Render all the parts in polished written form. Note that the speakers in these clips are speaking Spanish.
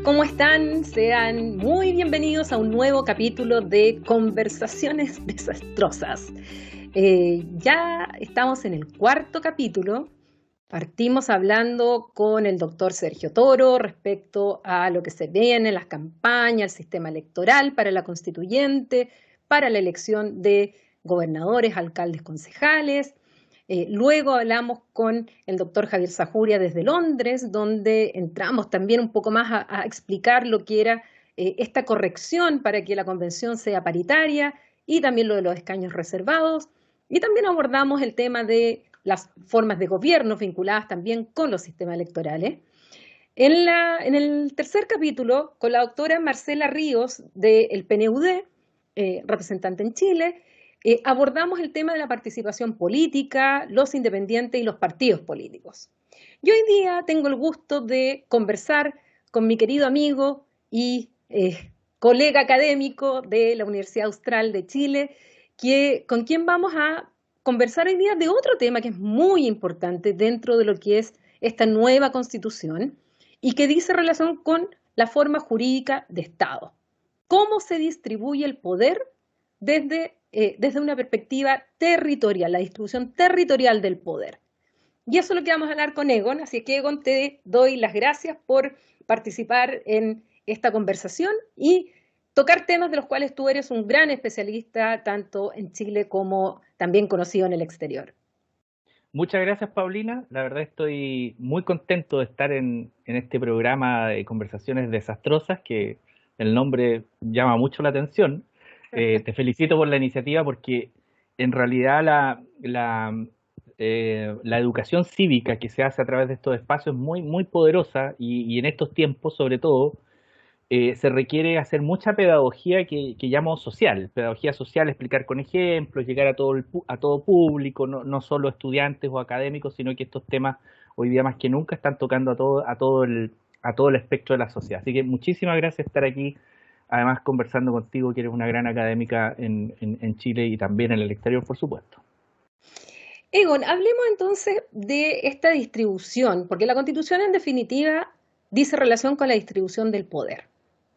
¿Cómo están? Sean muy bienvenidos a un nuevo capítulo de Conversaciones Desastrosas. Ya estamos en el cuarto capítulo. Partimos hablando con el doctor Sergio Toro respecto a lo que se viene en las campañas, el sistema electoral para la constituyente, para la elección de gobernadores, alcaldes, concejales. Luego hablamos con el doctor Javier Sajuria desde Londres, donde entramos también un poco más a explicar lo que era esta corrección para que la convención sea paritaria y también lo de los escaños reservados. Y también abordamos el tema de las formas de gobierno vinculadas también con los sistemas electorales. En el tercer capítulo, con la doctora Marcela Ríos del PNUD, representante en Chile, abordamos el tema de la participación política, los independientes y los partidos políticos. Y hoy día tengo el gusto de conversar con mi querido amigo y colega académico de la Universidad Austral de Chile, con quien vamos a conversar hoy día de otro tema que es muy importante dentro de lo que es esta nueva constitución y que dice relación con la forma jurídica de Estado. ¿Cómo se distribuye el poder desde una perspectiva territorial, la distribución territorial del poder? Y eso es lo que vamos a hablar con Egon, así que Egon, te doy las gracias por participar en esta conversación y tocar temas de los cuales tú eres un gran especialista, tanto en Chile como también conocido en el exterior. Muchas gracias, Paulina. La verdad estoy muy contento de estar en este programa de conversaciones desastrosas, que el nombre llama mucho la atención. Te felicito por la iniciativa porque en realidad la educación cívica que se hace a través de estos espacios es muy poderosa y en estos tiempos, sobre todo, se requiere hacer mucha pedagogía que llamo social, pedagogía social, explicar con ejemplos, llegar a todo público, no solo estudiantes o académicos, sino que estos temas hoy día más que nunca están tocando a todo el espectro de la sociedad. Así que muchísimas gracias por estar aquí, además conversando contigo, que eres una gran académica en Chile y también en el exterior, por supuesto. Egon, hablemos entonces de esta distribución, porque la Constitución en definitiva dice relación con la distribución del poder.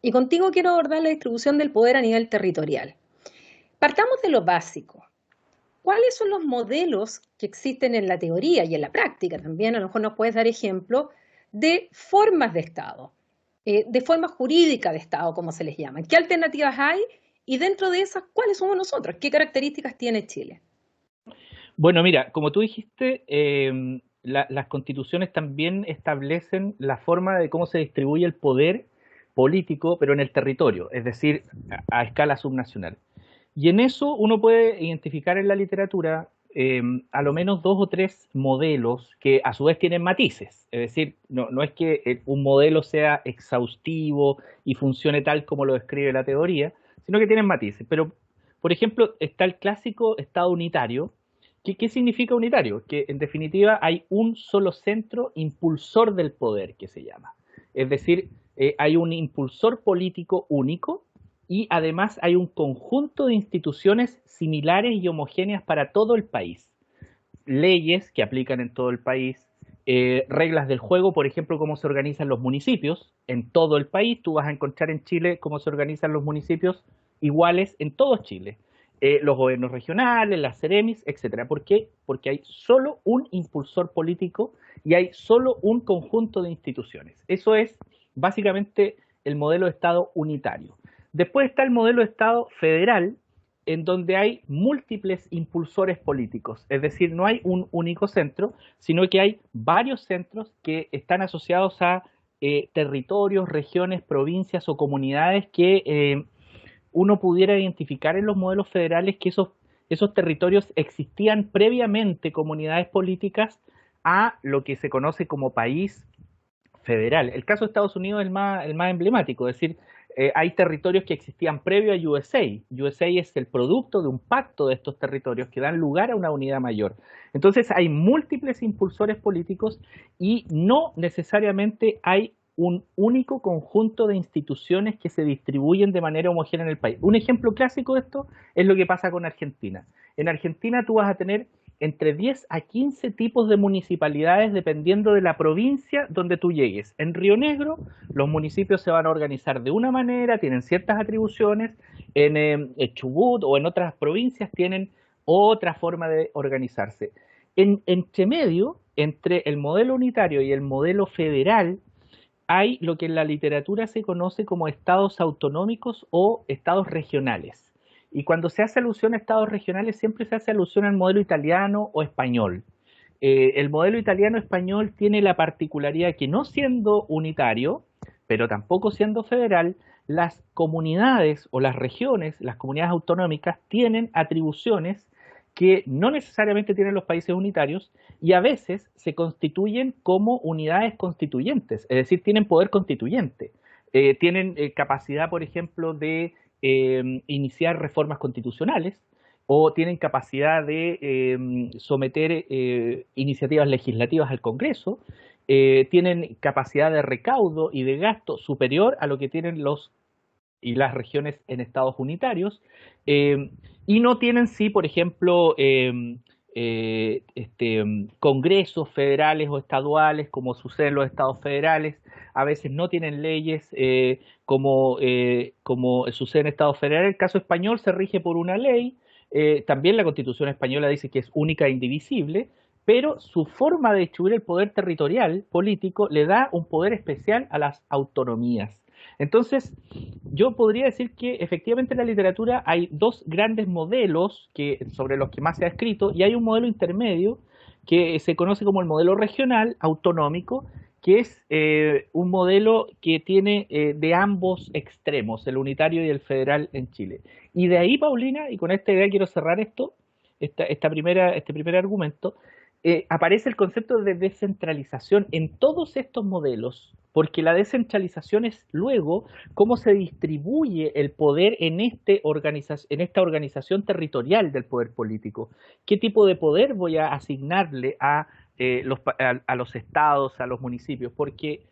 Y contigo quiero abordar la distribución del poder a nivel territorial. Partamos de lo básico. ¿Cuáles son los modelos que existen en la teoría y en la práctica también? A lo mejor nos puedes dar ejemplo de formas de Estado, de formas jurídicas de Estado, como se les llama. ¿Qué alternativas hay? Y dentro de esas, ¿cuáles somos nosotros? ¿Qué características tiene Chile? Bueno, mira, como tú dijiste, las constituciones también establecen la forma de cómo se distribuye el poder político, pero en el territorio, es decir, a escala subnacional. Y en eso uno puede identificar en la literatura a lo menos 2 o 3 modelos que a su vez tienen matices. Es decir, no es que un modelo sea exhaustivo y funcione tal como lo describe la teoría, sino que tienen matices. Pero, por ejemplo, está el clásico Estado unitario. ¿Qué significa unitario? Que en definitiva hay un solo centro impulsor del poder, que se llama. Es decir, hay un impulsor político único y además hay un conjunto de instituciones similares y homogéneas para todo el país. Leyes que aplican en todo el país, reglas del juego, por ejemplo, cómo se organizan los municipios en todo el país. Tú vas a encontrar en Chile cómo se organizan los municipios iguales en todo Chile. Los gobiernos regionales, las Ceremis, etcétera. ¿Por qué? Porque hay solo un impulsor político y hay solo un conjunto de instituciones. Eso es básicamente el modelo de Estado unitario. Después está el modelo de Estado federal, en donde hay múltiples impulsores políticos, es decir, no hay un único centro, sino que hay varios centros que están asociados a territorios, regiones, provincias o comunidades que uno pudiera identificar en los modelos federales que esos territorios existían previamente comunidades políticas a lo que se conoce como país federal. El caso de Estados Unidos es el más emblemático, es decir, hay territorios que existían previo a USA. USA es el producto de un pacto de estos territorios que dan lugar a una unidad mayor. Entonces hay múltiples impulsores políticos y no necesariamente hay un único conjunto de instituciones que se distribuyen de manera homogénea en el país. Un ejemplo clásico de esto es lo que pasa con Argentina. En Argentina tú vas a tener entre 10 a 15 tipos de municipalidades dependiendo de la provincia donde tú llegues. En Río Negro los municipios se van a organizar de una manera, tienen ciertas atribuciones, en Chubut o en otras provincias tienen otra forma de organizarse. Entre medio, entre el modelo unitario y el modelo federal, hay lo que en la literatura se conoce como estados autonómicos o estados regionales. Y cuando se hace alusión a estados regionales siempre se hace alusión al modelo italiano o español. El modelo italiano-español tiene la particularidad que no siendo unitario, pero tampoco siendo federal, las comunidades o las regiones, las comunidades autonómicas, tienen atribuciones que no necesariamente tienen los países unitarios y a veces se constituyen como unidades constituyentes, es decir, tienen poder constituyente, tienen capacidad, por ejemplo, de iniciar reformas constitucionales o tienen capacidad de someter iniciativas legislativas al Congreso, tienen capacidad de recaudo y de gasto superior a lo que tienen los y las regiones en estados unitarios, y no tienen, sí, por ejemplo, congresos federales o estaduales como sucede en los estados federales, a veces no tienen leyes como sucede en estados federales. El caso español se rige por una ley, también la Constitución española dice que es única e indivisible, pero su forma de distribuir el poder territorial político le da un poder especial a las autonomías. Entonces, yo podría decir que efectivamente en la literatura hay dos grandes modelos sobre los que más se ha escrito y hay un modelo intermedio que se conoce como el modelo regional autonómico, que es un modelo que tiene de ambos extremos, el unitario y el federal en Chile. Y de ahí, Paulina, y con esta idea quiero cerrar este primer argumento, aparece el concepto de descentralización en todos estos modelos, porque la descentralización es luego cómo se distribuye el poder en esta organización territorial del poder político. ¿Qué tipo de poder voy a asignarle a los estados, a los municipios? Porque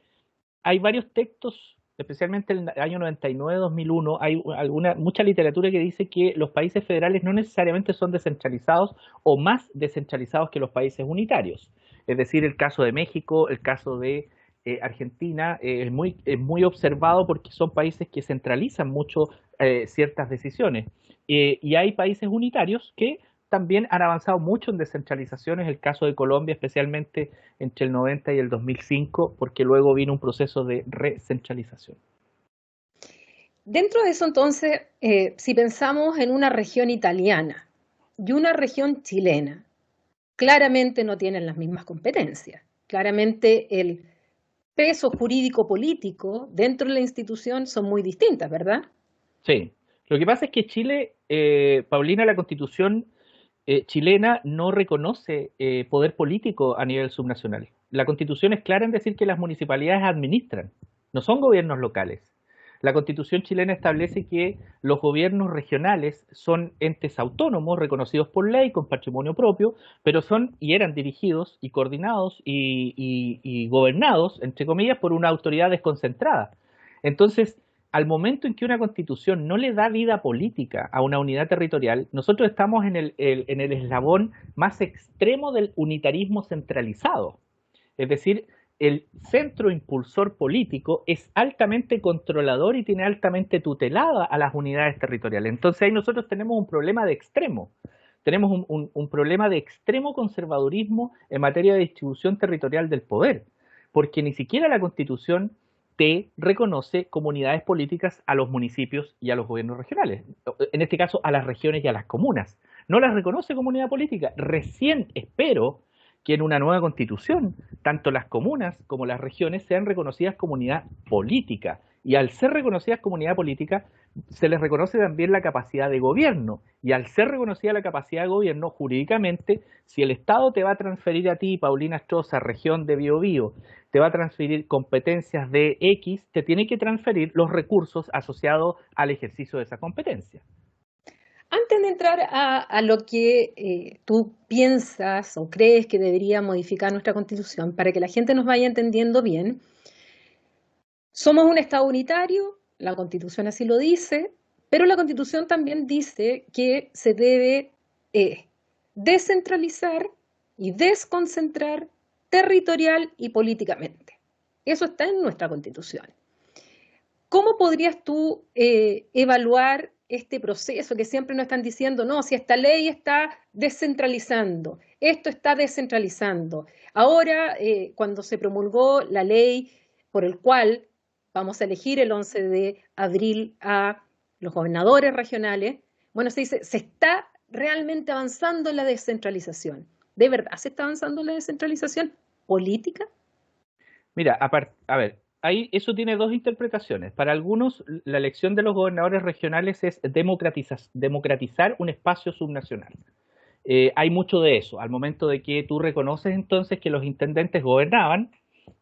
hay varios textos, especialmente en el año 99-2001, hay mucha literatura que dice que los países federales no necesariamente son descentralizados o más descentralizados que los países unitarios. Es decir, el caso de México, el caso de Argentina, es muy observado porque son países que centralizan mucho ciertas decisiones. Y hay países unitarios que también han avanzado mucho en descentralizaciones, el caso de Colombia, especialmente entre el 90 y el 2005, porque luego vino un proceso de recentralización. Dentro de eso, entonces, si pensamos en una región italiana y una región chilena, claramente no tienen las mismas competencias. Claramente el peso jurídico-político dentro de la institución son muy distintas, ¿verdad? Sí. Lo que pasa es que Chile, Paulina, la Constitución chilena no reconoce poder político a nivel subnacional. La Constitución es clara en decir que las municipalidades administran, no son gobiernos locales. La Constitución chilena establece que los gobiernos regionales son entes autónomos, reconocidos por ley, con patrimonio propio, pero son y eran dirigidos y coordinados y gobernados, entre comillas, por una autoridad desconcentrada. Entonces, al momento en que una constitución no le da vida política a una unidad territorial, nosotros estamos en el eslabón más extremo del unitarismo centralizado. Es decir, el centro impulsor político es altamente controlador y tiene altamente tutelada a las unidades territoriales. Entonces ahí nosotros tenemos un problema de extremo. Tenemos un problema de extremo conservadurismo en materia de distribución territorial del poder, porque ni siquiera la Constitución te reconoce como unidades políticas a los municipios y a los gobiernos regionales, en este caso a las regiones y a las comunas. No las reconoce como unidad política. Recién espero que en una nueva constitución, tanto las comunas como las regiones sean reconocidas como unidad política. Y al ser reconocidas como unidad política, se les reconoce también la capacidad de gobierno. Y al ser reconocida la capacidad de gobierno, jurídicamente, si el Estado te va a transferir a ti, Paulina Astroza, región de Biobío, te va a transferir competencias de X, te tiene que transferir los recursos asociados al ejercicio de esa competencia. Antes de entrar a lo que tú piensas o crees que debería modificar nuestra Constitución, para que la gente nos vaya entendiendo bien, somos un Estado unitario, la Constitución así lo dice, pero la Constitución también dice que se debe descentralizar y desconcentrar territorial y políticamente. Eso está en nuestra Constitución. ¿Cómo podrías tú evaluar este proceso que siempre nos están diciendo, no, si esta ley está descentralizando, esto está descentralizando? Ahora, cuando se promulgó la ley por el cual vamos a elegir el 11 de abril a los gobernadores regionales, bueno, se dice, se está realmente avanzando en la descentralización. ¿De verdad se está avanzando en la descentralización política? Mira, a ver, ahí eso tiene dos interpretaciones. Para algunos, la elección de los gobernadores regionales es democratizar un espacio subnacional. Hay mucho de eso, al momento de que tú reconoces entonces que los intendentes gobernaban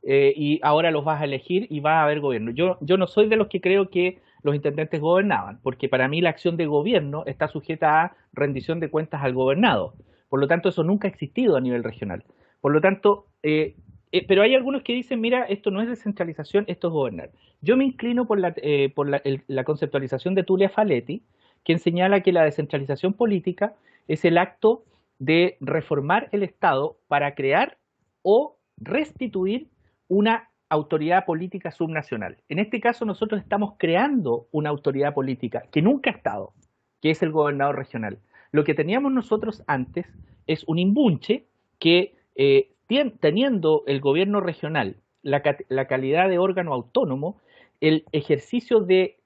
y ahora los vas a elegir y va a haber gobierno. Yo no soy de los que creo que los intendentes gobernaban, porque para mí la acción de gobierno está sujeta a rendición de cuentas al gobernado. Por lo tanto, eso nunca ha existido a nivel regional. Por lo tanto, pero hay algunos que dicen, mira, esto no es descentralización, esto es gobernar. Yo me inclino por la conceptualización de Tulia Faletti, quien señala que la descentralización política es el acto de reformar el Estado para crear o restituir una autoridad política subnacional. En este caso nosotros estamos creando una autoridad política que nunca ha estado, que es el gobernador regional. Lo que teníamos nosotros antes es un imbunche que teniendo el gobierno regional la calidad de órgano autónomo, el ejercicio de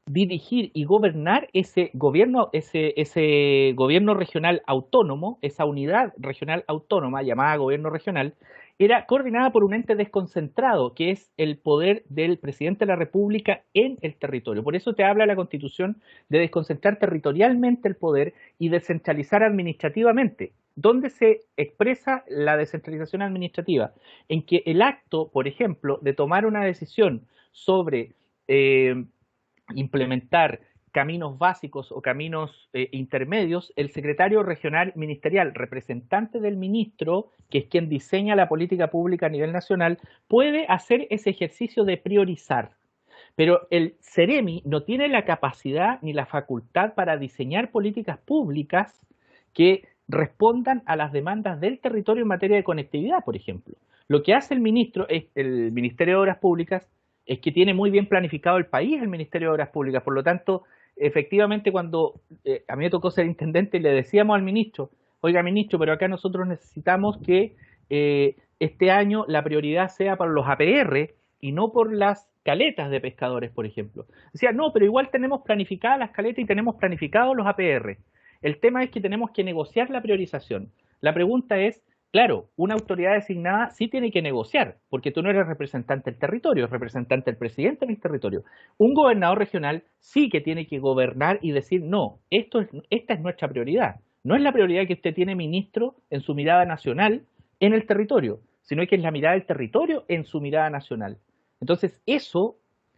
dirigir y gobernar ese gobierno regional autónomo, esa unidad regional autónoma llamada gobierno regional, era coordinada por un ente desconcentrado, que es el poder del presidente de la República en el territorio. Por eso te habla la Constitución de desconcentrar territorialmente el poder y descentralizar administrativamente. ¿Dónde se expresa la descentralización administrativa? En que el acto, por ejemplo, de tomar una decisión sobre implementar caminos básicos o caminos intermedios, el secretario regional ministerial, representante del ministro, que es quien diseña la política pública a nivel nacional, puede hacer ese ejercicio de priorizar. Pero el CEREMI no tiene la capacidad ni la facultad para diseñar políticas públicas que respondan a las demandas del territorio en materia de conectividad, por ejemplo. Lo que hace el Ministerio de Obras Públicas, es que tiene muy bien planificado el país, el Ministerio de Obras Públicas. Por lo tanto, efectivamente, cuando a mí me tocó ser intendente, le decíamos al ministro, oiga ministro, pero acá nosotros necesitamos que este año la prioridad sea para los APR y no por las caletas de pescadores, por ejemplo. Decía, no, pero igual tenemos planificadas las caletas y tenemos planificados los APR. El tema es que tenemos que negociar la priorización. La pregunta es, claro, una autoridad designada sí tiene que negociar, porque tú no eres representante del territorio, es representante del presidente del territorio. Un gobernador regional sí que tiene que gobernar y decir, no, esta es nuestra prioridad. No es la prioridad que usted tiene, ministro, en su mirada nacional en el territorio, sino que es la mirada del territorio en su mirada nacional. Entonces, eso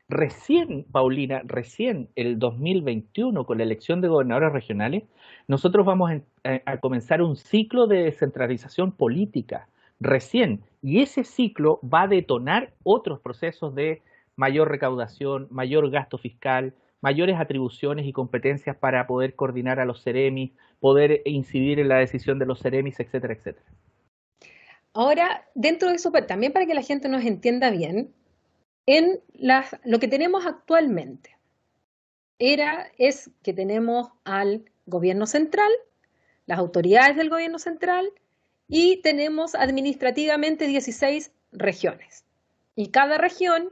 recién, Paulina, recién el 2021, con la elección de gobernadores regionales, nosotros vamos a comenzar un ciclo de descentralización política, recién, y ese ciclo va a detonar otros procesos de mayor recaudación, mayor gasto fiscal, mayores atribuciones y competencias para poder coordinar a los CEREMIs, poder incidir en la decisión de los CEREMIs, etcétera, etcétera. Ahora, dentro de eso, también para que la gente nos entienda bien, lo que tenemos actualmente es que tenemos al gobierno central, las autoridades del gobierno central, y tenemos administrativamente 16 regiones. Y cada región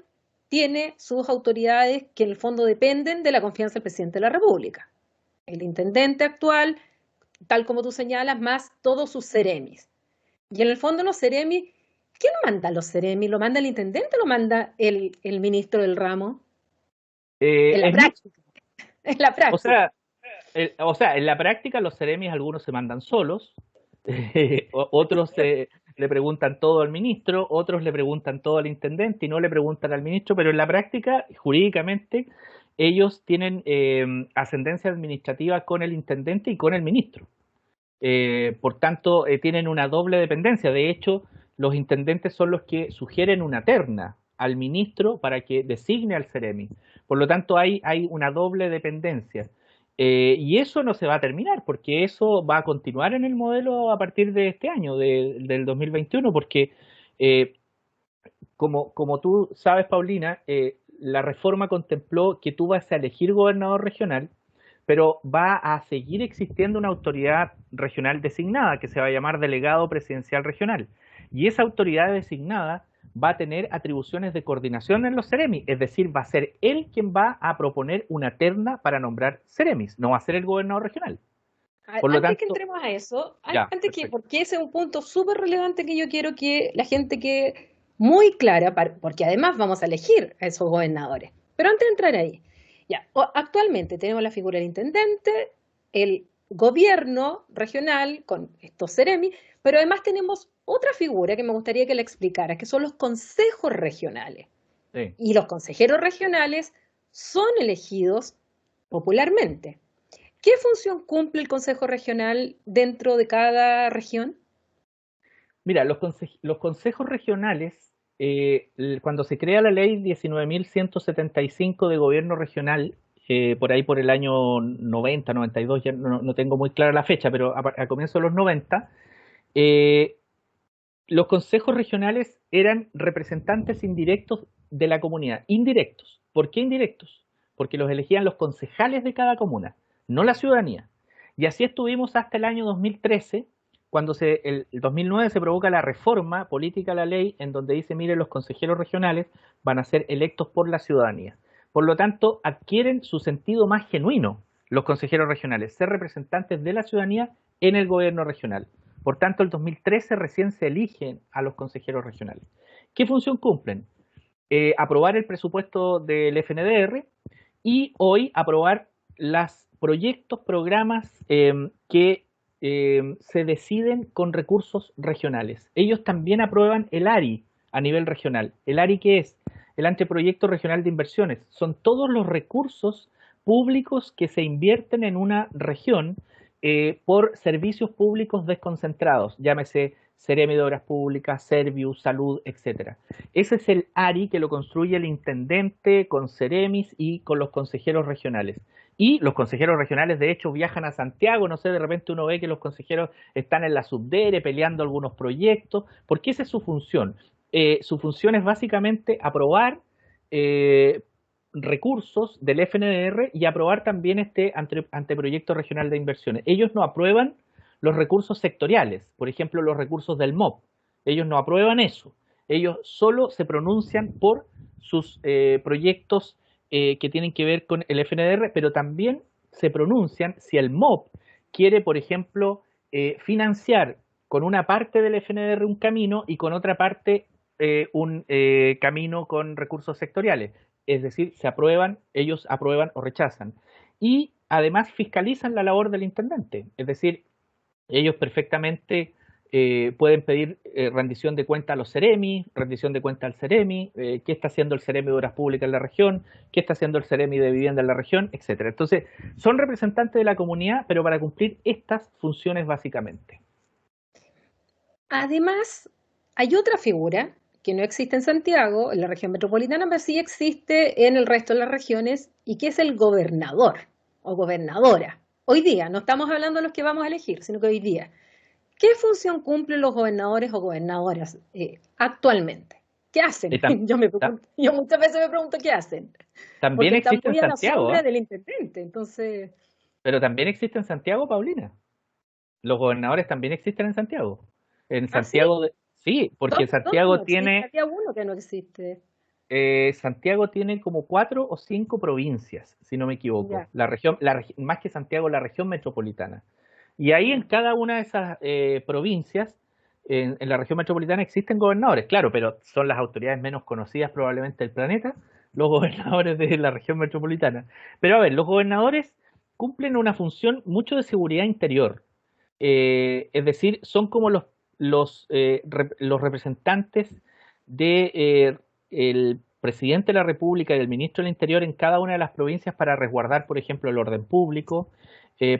tiene sus autoridades que en el fondo dependen de la confianza del presidente de la República. El intendente actual, tal como tú señalas, más todos sus CEREMIs. Y en el fondo los CEREMIs, ¿quién manda los CEREMIs? ¿Lo manda el intendente o lo manda el ministro del ramo? En la práctica. En la práctica. O sea, en la práctica los CEREMIs algunos se mandan solos, otros le preguntan todo al ministro, otros le preguntan todo al intendente y no le preguntan al ministro, pero en la práctica, jurídicamente, ellos tienen ascendencia administrativa con el intendente y con el ministro. Por tanto, tienen una doble dependencia. De hecho, los intendentes son los que sugieren una terna al ministro para que designe al CEREMI. Por lo tanto, hay una doble dependencia. Y eso no se va a terminar, porque eso va a continuar en el modelo a partir de este año, del 2021, porque eh, como tú sabes, Paulina, la reforma contempló que tú vas a elegir gobernador regional, pero va a seguir existiendo una autoridad regional designada que se va a llamar delegado presidencial regional. Y esa autoridad designada va a tener atribuciones de coordinación en los Ceremis, es decir, va a ser él quien va a proponer una terna para nombrar Ceremis, no va a ser el gobernador regional. Por lo Antes que tanto, entremos a eso, ya, antes que, perfecto. porque ese es un punto súper relevante que yo quiero que la gente quede muy clara, porque además vamos a elegir a esos gobernadores. Pero antes de entrar ahí, ya, actualmente tenemos la figura del intendente, el gobierno regional con estos seremi, pero además tenemos otra figura que me gustaría que la explicara, que son los consejos regionales. Sí. Y los consejeros regionales son elegidos popularmente. ¿Qué función cumple el Consejo Regional dentro de cada región? Mira, los consejos regionales, cuando se crea la ley 19.175 de gobierno regional, por ahí por el año 90, 92, ya no tengo muy clara la fecha, pero a comienzos de los 90, eh, los consejos regionales eran representantes indirectos de la comunidad. Indirectos. ¿Por qué indirectos? Porque los elegían los concejales de cada comuna, no la ciudadanía. Y así estuvimos hasta el año 2013, cuando el 2009 se provoca la reforma política a la ley en donde dice, mire, los consejeros regionales van a ser electos por la ciudadanía. Por lo tanto, adquieren su sentido más genuino los consejeros regionales, ser representantes de la ciudadanía en el gobierno regional. Por tanto, el 2013 recién se eligen a los consejeros regionales. ¿Qué función cumplen? Aprobar el presupuesto del FNDR y hoy aprobar los proyectos, programas que se deciden con recursos regionales. Ellos también aprueban el ARI a nivel regional. ¿El ARI qué es? El Anteproyecto Regional de Inversiones. Son todos los recursos públicos que se invierten en una región por servicios públicos desconcentrados, llámese Seremi de Obras Públicas, Servius, Salud, etcétera. Ese es el ARI que lo construye el intendente con Ceremis y con los consejeros regionales. Y los consejeros regionales, de hecho, viajan a Santiago, no sé, de repente uno ve que los consejeros están en la subdere peleando algunos proyectos, porque esa es su función. Su función es básicamente aprobar eh, recursos del FNDR y aprobar también este anteproyecto regional de inversiones. Ellos no aprueban los recursos sectoriales, por ejemplo, los recursos del MOP. Ellos no aprueban eso. Ellos solo se pronuncian por sus proyectos que tienen que ver con el FNDR, pero también se pronuncian si el MOP quiere, por ejemplo, financiar con una parte del FNDR un camino y con otra parte un camino con recursos sectoriales. Es decir, ellos aprueban o rechazan. Y además fiscalizan la labor del intendente. Es decir, ellos perfectamente pueden pedir rendición de cuenta a los Ceremi, rendición de cuenta al Ceremi, qué está haciendo el Ceremi de Obras Públicas en la región, qué está haciendo el Ceremi de Vivienda en la región, etcétera. Entonces, son representantes de la comunidad, pero para cumplir estas funciones básicamente. Además, hay otra figura que no existe en Santiago, en la región metropolitana, pero sí existe en el resto de las regiones, y que es el gobernador o gobernadora. Hoy día, no estamos hablando de los que vamos a elegir, sino que hoy día. ¿Qué función cumplen los gobernadores o gobernadoras actualmente? ¿Qué hacen? Y tam- Yo muchas veces me pregunto qué hacen, También porque están existe en muy a la Santiago, sombra ¿eh? del intendente. Entonces, Pero también existe en Santiago, Paulina. Los gobernadores también existen en Santiago. En ¿ah, sí? Santiago, sí, porque ¿Dónde no existe? Había uno que no existe. Santiago tiene como 4 o 5 provincias, si no me equivoco. Ya. Más que Santiago, la región metropolitana. Y ahí en Ya. cada una de esas provincias, en la región metropolitana existen gobernadores, claro, pero son las autoridades menos conocidas probablemente del planeta, los gobernadores de la región metropolitana. Pero a ver, los gobernadores cumplen una función mucho de seguridad interior. Es decir, son como los representantes de el presidente de la República y el ministro del Interior en cada una de las provincias para resguardar, por ejemplo, el orden público,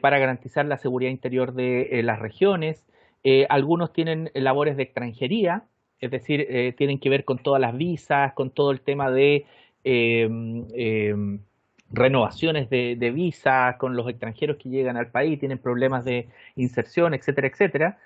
para garantizar la seguridad interior de las regiones. Algunos tienen labores de extranjería, es decir, tienen que ver con todas las visas, con todo el tema de eh, renovaciones de visas con los extranjeros que llegan al país, tienen problemas de inserción, etcétera, etcétera.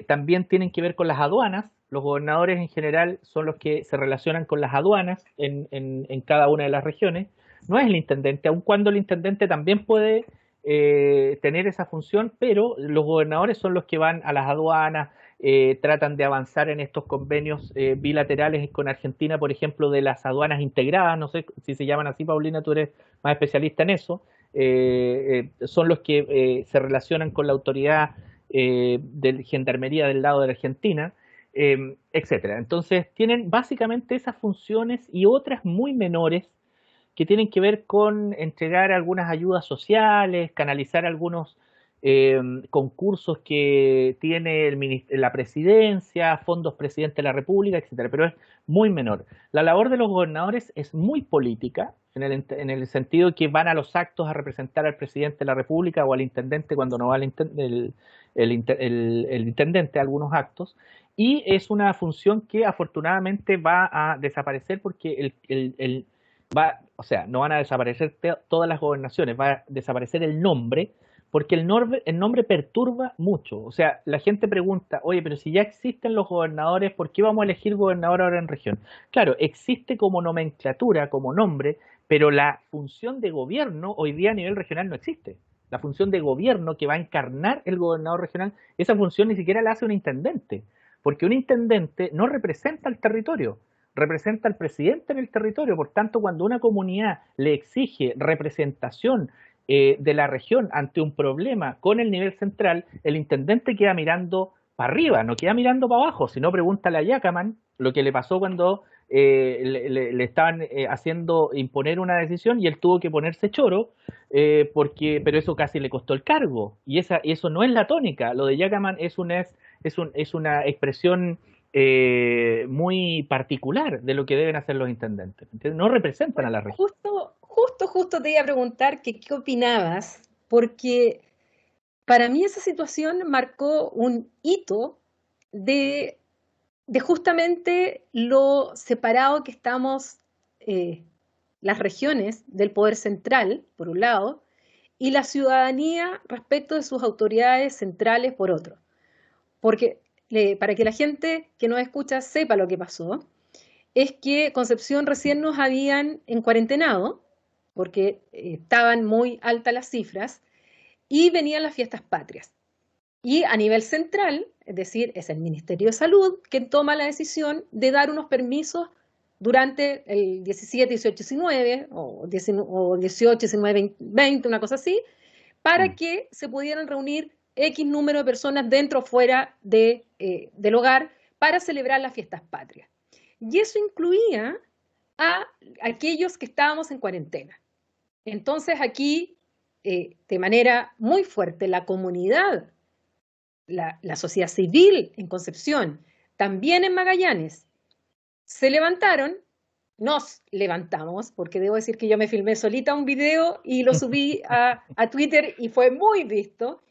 También tienen que ver con las aduanas. Los gobernadores en general son los que se relacionan con las aduanas en cada una de las regiones. No es el intendente, aun cuando el intendente también puede tener esa función, pero los gobernadores son los que van a las aduanas, tratan de avanzar en estos convenios bilaterales con Argentina, por ejemplo, de las aduanas integradas, no sé si se llaman así, Paulina, tú eres más especialista en eso, son los que se relacionan con la autoridad de Gendarmería del lado de la Argentina, etcétera. Entonces tienen básicamente esas funciones y otras muy menores que tienen que ver con entregar algunas ayudas sociales, canalizar algunos eh, concursos que tiene la presidencia, fondos presidente de la República, etcétera, pero es muy menor. La labor de los gobernadores es muy política, en el sentido que van a los actos a representar al presidente de la República o al intendente cuando no va el intendente a algunos actos, y es una función que afortunadamente va a desaparecer porque o sea, no van a desaparecer todas las gobernaciones, va a desaparecer el nombre, porque el nombre perturba mucho. O sea, la gente pregunta, oye, pero si ya existen los gobernadores, ¿por qué vamos a elegir gobernador ahora en región? Claro, existe como nomenclatura, como nombre, pero la función de gobierno hoy día a nivel regional no existe. La función de gobierno que va a encarnar el gobernador regional, esa función ni siquiera la hace un intendente, porque un intendente no representa al territorio, representa al presidente en el territorio. Por tanto, cuando una comunidad le exige representación de la región ante un problema con el nivel central, el intendente queda mirando para arriba, no queda mirando para abajo, sino pregúntale a Yacaman lo que le pasó cuando le estaban haciendo imponer una decisión y él tuvo que ponerse choro, pero eso casi le costó el cargo. Y eso no es la tónica. Lo de Yacaman es una expresión muy particular de lo que deben hacer los intendentes. ¿Entiendes? No representan a Bueno, la región. justo te iba a preguntar que qué opinabas, porque para mí esa situación marcó un hito de, de justamente lo separado que estamos las regiones del poder central, por un lado, y la ciudadanía respecto de sus autoridades centrales, por otro. Porque para que la gente que nos escucha sepa lo que pasó, es que Concepción recién nos habían encuarentenado, porque estaban muy altas las cifras, y venían las fiestas patrias. Y a nivel central, es decir, es el Ministerio de Salud quien toma la decisión de dar unos permisos durante el 17, 18, 19, o 18, 19, 20, una cosa así, para que se pudieran reunir X número de personas dentro o fuera del hogar para celebrar las fiestas patrias. Y eso incluía a aquellos que estábamos en cuarentena. Entonces aquí, de manera muy fuerte, la comunidad, la sociedad civil en Concepción, también en Magallanes, se levantaron, nos levantamos, porque debo decir que yo me filmé solita un video y lo subí a Twitter y fue muy visto,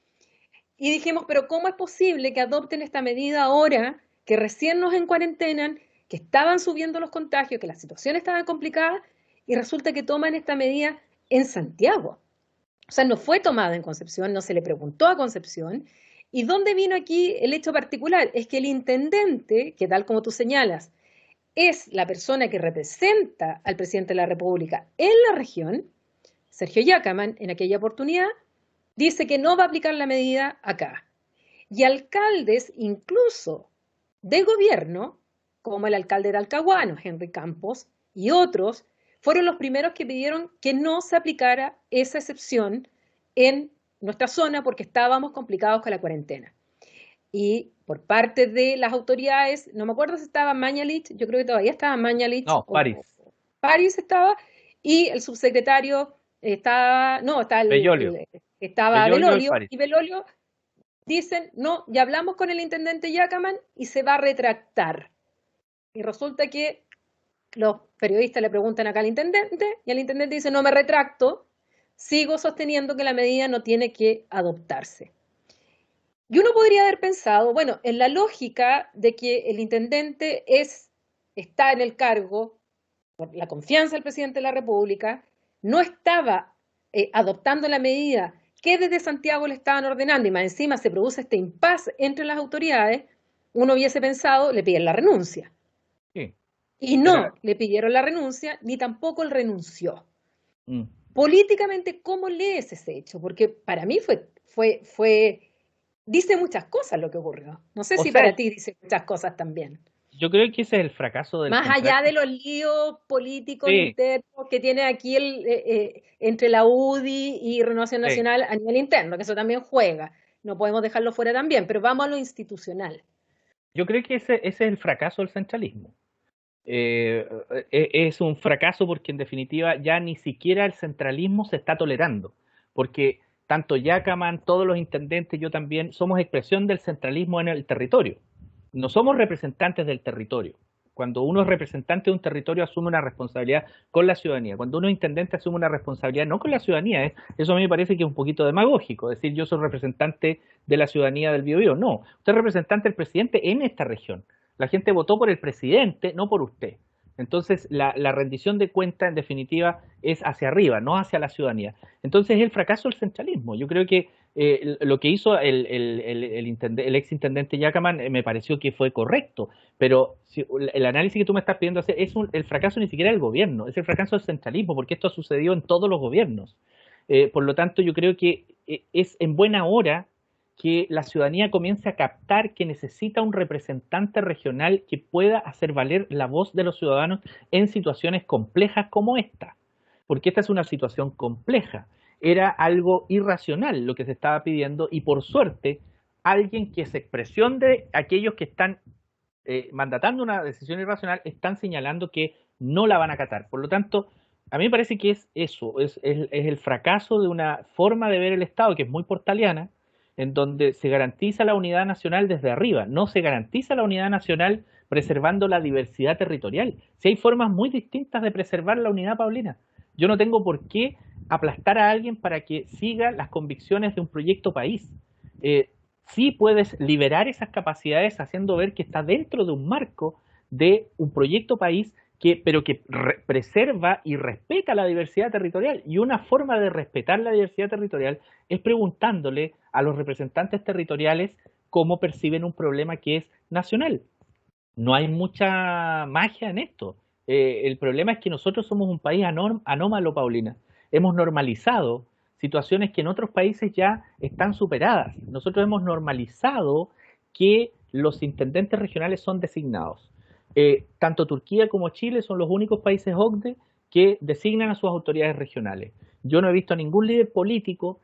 y dijimos, pero ¿cómo es posible que adopten esta medida ahora, que recién nos encuarentenan, que estaban subiendo los contagios, que la situación estaba complicada, y resulta que toman esta medida en Santiago? O sea, no fue tomada en Concepción, no se le preguntó a Concepción. ¿Y dónde vino aquí el hecho particular? Es que el intendente, que tal como tú señalas, es la persona que representa al presidente de la República en la región, Sergio Yacaman, en aquella oportunidad, dice que no va a aplicar la medida acá. Y alcaldes, incluso de gobierno, como el alcalde de Talcahuano, Henry Campos, y otros, fueron los primeros que pidieron que no se aplicara esa excepción en nuestra zona porque estábamos complicados con la cuarentena. Y por parte de las autoridades, no me acuerdo si estaba Mañalich, yo creo que todavía estaba Mañalich, No, París. o París estaba, y el subsecretario estaba, no, Bellolio. estaba Bellolio y Belolio, París. y Belolio dicen, no, ya hablamos con el intendente Yacaman y se va a retractar. Y resulta que los periodistas le preguntan acá al intendente y el intendente dice, no me retracto, sigo sosteniendo que la medida no tiene que adoptarse. Y uno podría haber pensado, bueno, en la lógica de que el intendente está en el cargo por la confianza del presidente de la República, no estaba adoptando la medida que desde Santiago le estaban ordenando y más encima se produce este impasse entre las autoridades, uno hubiese pensado, le piden la renuncia. Sí, Y pero, no le pidieron la renuncia, ni tampoco él renunció. mm, Políticamente, ¿cómo lees ese hecho? Porque para mí dice muchas cosas lo que ocurrió. No sé o si sea, para ti dice muchas cosas también. yo creo que ese es el fracaso del Más allá de centralismo. los líos políticos Sí, internos que tiene aquí entre la UDI y Renovación sí. Nacional a nivel interno, que eso también juega. No podemos dejarlo fuera también, pero vamos a lo institucional. Yo creo que ese es el fracaso del centralismo. Es un fracaso porque en definitiva ya ni siquiera el centralismo se está tolerando, porque tanto Yacaman, todos los intendentes, yo también, somos expresión del centralismo en el territorio. No somos representantes del territorio. Cuando uno es representante de un territorio asume una responsabilidad con la ciudadanía. Cuando uno es intendente asume una responsabilidad no con la ciudadanía. Eso a mí me parece que es un poquito demagógico, decir yo soy representante de la ciudadanía del Biobío. No, usted es representante del presidente en esta región. La gente votó por el presidente, no por usted. Entonces, la rendición de cuentas, en definitiva, es hacia arriba, no hacia la ciudadanía. Entonces, es el fracaso del centralismo. Yo creo que lo que hizo el ex intendente Yacaman me pareció que fue correcto, pero si, el análisis que tú me estás pidiendo hacer es el fracaso ni siquiera del gobierno, es el fracaso del centralismo, porque esto ha sucedido en todos los gobiernos. Por lo tanto, yo creo que es en buena hora que la ciudadanía comience a captar que necesita un representante regional que pueda hacer valer la voz de los ciudadanos en situaciones complejas como esta, porque esta es una situación compleja. Era algo irracional lo que se estaba pidiendo y por suerte alguien que es expresión de aquellos que están mandatando una decisión irracional están señalando que no la van a acatar. Por lo tanto, a mí me parece que es eso, es el fracaso de una forma de ver el Estado que es muy portaliana, en donde se garantiza la unidad nacional desde arriba, no se garantiza la unidad nacional preservando la diversidad territorial. Si hay formas muy distintas de preservar la unidad, Paulina, yo no tengo por qué aplastar a alguien para que siga las convicciones de un proyecto país. Sí puedes liberar esas capacidades haciendo ver que está dentro de un marco de un proyecto país pero que preserva y respeta la diversidad territorial. Y una forma de respetar la diversidad territorial es preguntándole a los representantes territoriales cómo perciben un problema que es nacional. No hay mucha magia en esto. El problema es que nosotros somos un país anómalo, Paulina. Hemos normalizado situaciones que en otros países ya están superadas. Nosotros hemos normalizado que los intendentes regionales son designados. Tanto Turquía como Chile son los únicos países OCDE que designan a sus autoridades regionales. Yo no he visto a ningún líder político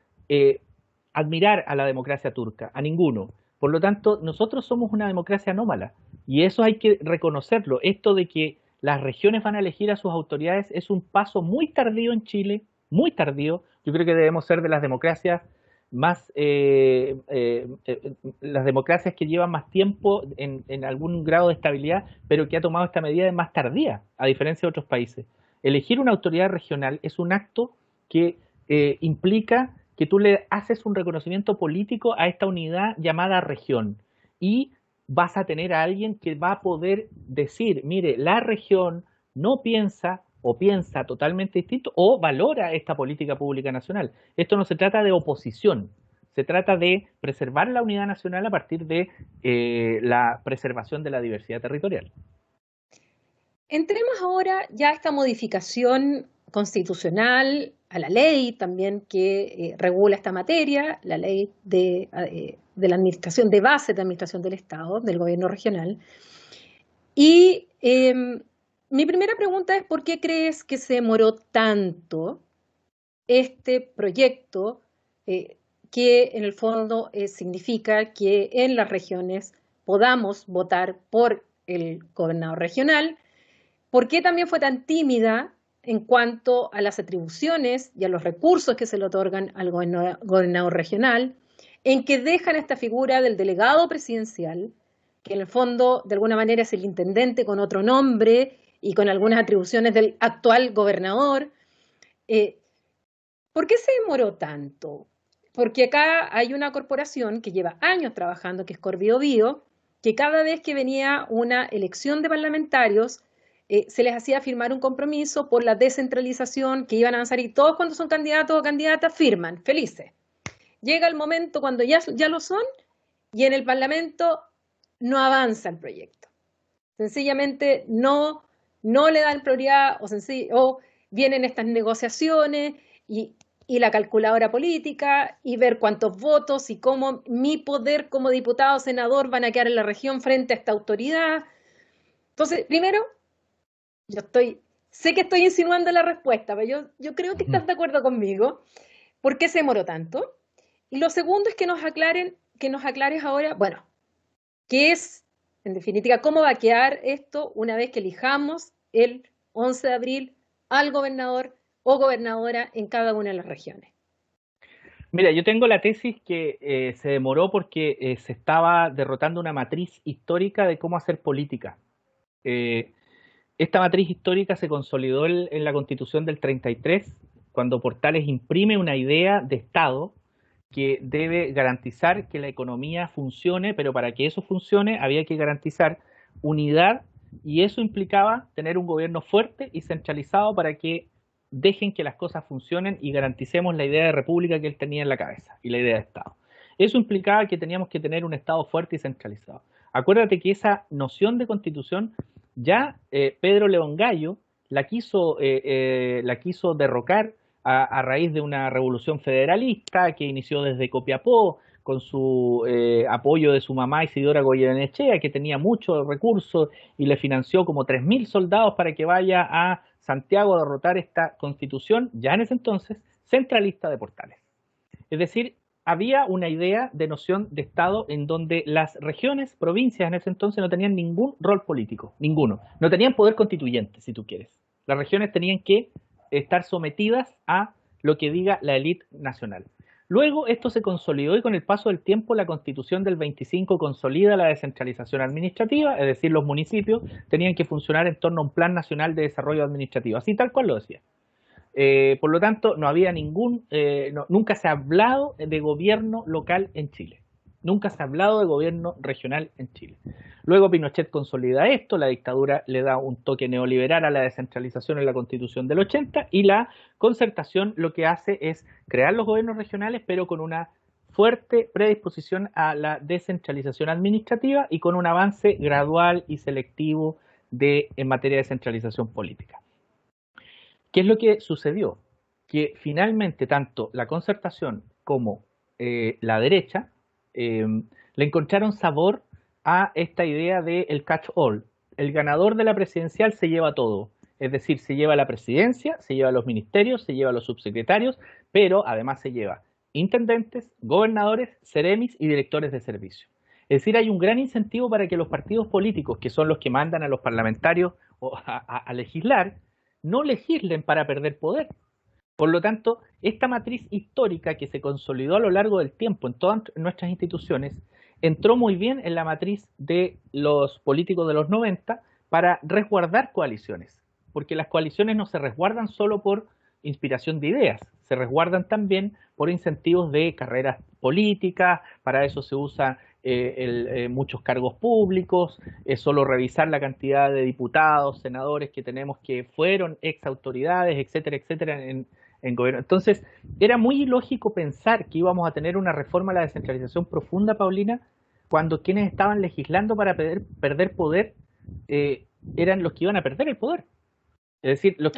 admirar a la democracia turca, a ninguno. Por lo tanto, nosotros somos una democracia anómala y eso hay que reconocerlo. Esto de que las regiones van a elegir a sus autoridades es un paso muy tardío en Chile, muy tardío. Yo creo que debemos ser de las democracias más, las democracias que llevan más tiempo en algún grado de estabilidad, pero que ha tomado esta medida de más tardía, a diferencia de otros países. Elegir una autoridad regional es un acto que implica que tú le haces un reconocimiento político a esta unidad llamada región y vas a tener a alguien que va a poder decir, mire, la región no piensa o piensa totalmente distinto o valora esta política pública nacional. Esto no se trata de oposición, se trata de preservar la unidad nacional a partir de la preservación de la diversidad territorial. Entremos ahora ya a esta modificación constitucional, a la ley también que regula esta materia, la ley de la administración, de base de administración del Estado, del gobierno regional. Y mi primera pregunta es, ¿por qué crees que se demoró tanto este proyecto que en el fondo significa que en las regiones podamos votar por el gobernador regional? ¿Por qué también fue tan tímida en cuanto a las atribuciones y a los recursos que se le otorgan al gobernador regional, en que dejan esta figura del delegado presidencial, que en el fondo de alguna manera es el intendente con otro nombre y con algunas atribuciones del actual gobernador? ¿Por qué se demoró tanto? Porque acá hay una corporación que lleva años trabajando, que es Corbiobío, que cada vez que venía una elección de parlamentarios, se les hacía firmar un compromiso por la descentralización que iban a avanzar y todos cuando son candidatos o candidatas firman, felices. Llega el momento cuando ya lo son y en el Parlamento no avanza el proyecto. Sencillamente no le dan prioridad o vienen estas negociaciones y la calculadora política y ver cuántos votos y cómo mi poder como diputado o senador van a quedar en la región frente a esta autoridad. Entonces, primero, sé que estoy insinuando la respuesta, pero yo creo que estás de acuerdo conmigo. ¿Por qué se demoró tanto? Y lo segundo es que nos aclares ahora, bueno, qué es, en definitiva, cómo va a quedar esto una vez que elijamos el 11 de abril al gobernador o gobernadora en cada una de las regiones. Mira, yo tengo la tesis que se demoró porque se estaba derrotando una matriz histórica de cómo hacer política. Esta matriz histórica se consolidó en la Constitución del 33, cuando Portales imprime una idea de Estado que debe garantizar que la economía funcione, pero para que eso funcione había que garantizar unidad y eso implicaba tener un gobierno fuerte y centralizado para que dejen que las cosas funcionen y garanticemos la idea de república que él tenía en la cabeza y la idea de Estado. Eso implicaba que teníamos que tener un Estado fuerte y centralizado. Acuérdate que esa noción de constitución ya Pedro León Gallo la quiso derrocar a raíz de una revolución federalista que inició desde Copiapó con su apoyo de su mamá Isidora Goyenechea, que tenía muchos recursos y le financió como 3.000 soldados para que vaya a Santiago a derrotar esta constitución, ya en ese entonces, centralista de Portales. Es decir, había una idea de noción de Estado en donde las regiones, provincias en ese entonces no tenían ningún rol político, ninguno. No tenían poder constituyente, si tú quieres. Las regiones tenían que estar sometidas a lo que diga la élite nacional. Luego esto se consolidó y con el paso del tiempo la Constitución del 25 consolida la descentralización administrativa, es decir, los municipios tenían que funcionar en torno a un Plan Nacional de Desarrollo Administrativo, así tal cual lo decía. Por lo tanto, no había nunca se ha hablado de gobierno local en Chile. Nunca se ha hablado de gobierno regional en Chile. Luego Pinochet consolida esto, la dictadura le da un toque neoliberal a la descentralización en la Constitución del 80 y la concertación lo que hace es crear los gobiernos regionales, pero con una fuerte predisposición a la descentralización administrativa y con un avance gradual y selectivo en materia de descentralización política. ¿Qué es lo que sucedió? Que finalmente tanto la concertación como la derecha le encontraron sabor a esta idea del catch-all. El ganador de la presidencial se lleva todo. Es decir, se lleva la presidencia, se lleva los ministerios, se lleva los subsecretarios, pero además se lleva intendentes, gobernadores, seremis y directores de servicio. Es decir, hay un gran incentivo para que los partidos políticos, que son los que mandan a los parlamentarios a legislar, no legislen para perder poder. Por lo tanto, esta matriz histórica que se consolidó a lo largo del tiempo en todas nuestras instituciones, entró muy bien en la matriz de los políticos de los 90 para resguardar coaliciones, porque las coaliciones no se resguardan solo por inspiración de ideas, se resguardan también por incentivos de carreras políticas, para eso se usan muchos cargos públicos, es solo revisar la cantidad de diputados, senadores que tenemos que fueron ex autoridades, etcétera, etcétera, en gobierno. Entonces, era muy ilógico pensar que íbamos a tener una reforma a la descentralización profunda, Paulina, cuando quienes estaban legislando para perder poder eran los que iban a perder el poder. Es decir, los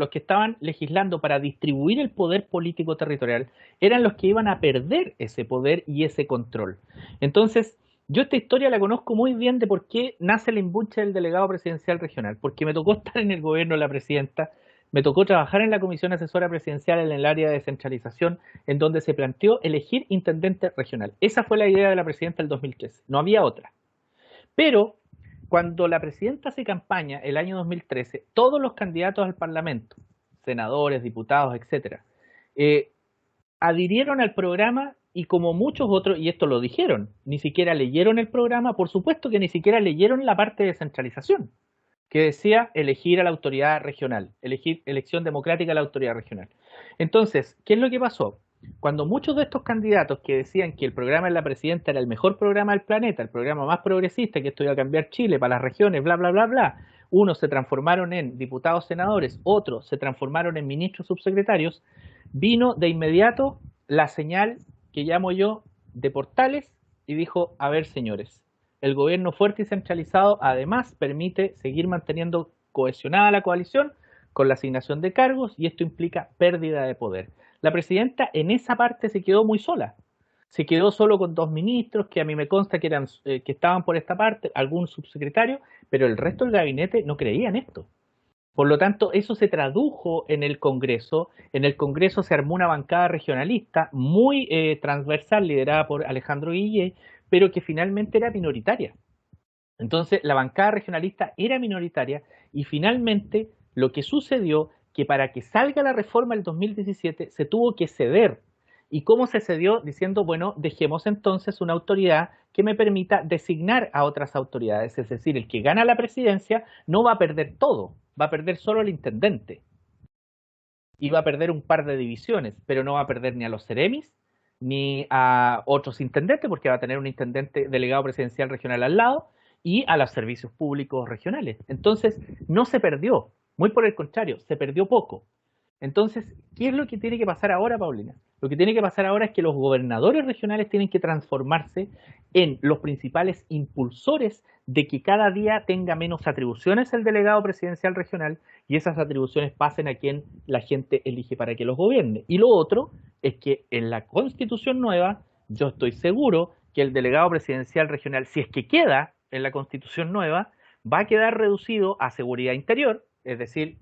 que estaban legislando para distribuir el poder político territorial eran los que iban a perder ese poder y ese control. Entonces, yo esta historia la conozco muy bien de por qué nace el embuche del delegado presidencial regional, porque me tocó estar en el gobierno de la presidenta, me tocó trabajar en la Comisión Asesora Presidencial en el área de descentralización, en donde se planteó elegir intendente regional. Esa fue la idea de la presidenta del 2013, no había otra. Pero cuando la presidenta hace campaña el año 2013, todos los candidatos al Parlamento, senadores, diputados, etcétera, adhirieron al programa y como muchos otros, y esto lo dijeron, ni siquiera leyeron el programa, por supuesto que ni siquiera leyeron la parte de descentralización, que decía elegir a la autoridad regional, elección democrática a la autoridad regional. Entonces, ¿qué es lo que pasó? cuando muchos de estos candidatos que decían que el programa de la presidenta era el mejor programa del planeta, el programa más progresista, que esto iba a cambiar Chile para las regiones, bla, bla, bla, bla, unos se transformaron en diputados, senadores, otros se transformaron en ministros, subsecretarios, vino de inmediato la señal que llamo yo de Portales y dijo, a ver señores, el gobierno fuerte y centralizado además permite seguir manteniendo cohesionada la coalición con la asignación de cargos y esto implica pérdida de poder. La presidenta en esa parte se quedó muy sola. Se quedó solo con 2 ministros que a mí me consta que eran que estaban por esta parte, algún subsecretario, pero el resto del gabinete no creía en esto. Por lo tanto, eso se tradujo en el Congreso. En el Congreso se armó una bancada regionalista muy transversal, liderada por Alejandro Guille, pero que finalmente era minoritaria. Entonces, la bancada regionalista era minoritaria y finalmente lo que sucedió que para que salga la reforma del 2017 se tuvo que ceder. ¿Y cómo se cedió? Diciendo, bueno, dejemos entonces una autoridad que me permita designar a otras autoridades. Es decir, el que gana la presidencia no va a perder todo, va a perder solo el intendente. Y va a perder un par de divisiones, pero no va a perder ni a los seremis, ni a otros intendentes, porque va a tener un intendente delegado presidencial regional al lado, y a los servicios públicos regionales. Entonces, no se perdió, muy por el contrario, se perdió poco. Entonces, ¿qué es lo que tiene que pasar ahora, Paulina? Lo que tiene que pasar ahora es que los gobernadores regionales tienen que transformarse en los principales impulsores de que cada día tenga menos atribuciones el delegado presidencial regional y esas atribuciones pasen a quien la gente elige para que los gobierne. Y lo otro es que en la constitución nueva, yo estoy seguro que el delegado presidencial regional, si es que queda en la constitución nueva, va a quedar reducido a seguridad interior, es decir,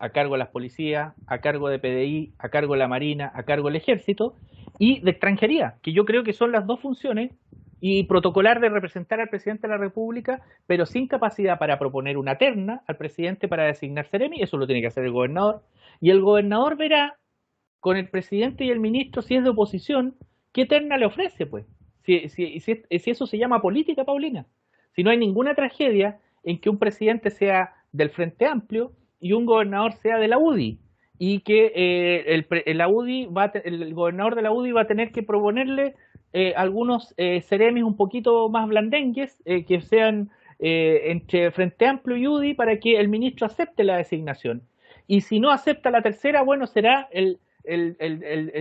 a cargo de las policías, a cargo de PDI, a cargo de la Marina, a cargo del Ejército, y de extranjería, que yo creo que son las dos funciones, y protocolar de representar al presidente de la República, pero sin capacidad para proponer una terna al presidente para designar seremi, eso lo tiene que hacer el gobernador, y el gobernador verá con el presidente y el ministro, si es de oposición, qué terna le ofrece, pues. Si eso se llama política, Paulina. Si no hay ninguna tragedia en que un presidente sea del Frente Amplio y un gobernador sea de la UDI y que el gobernador de la UDI va a tener que proponerle algunos seremis un poquito más blandengues que sean entre Frente Amplio y UDI para que el ministro acepte la designación. Y si no acepta la tercera, bueno, será el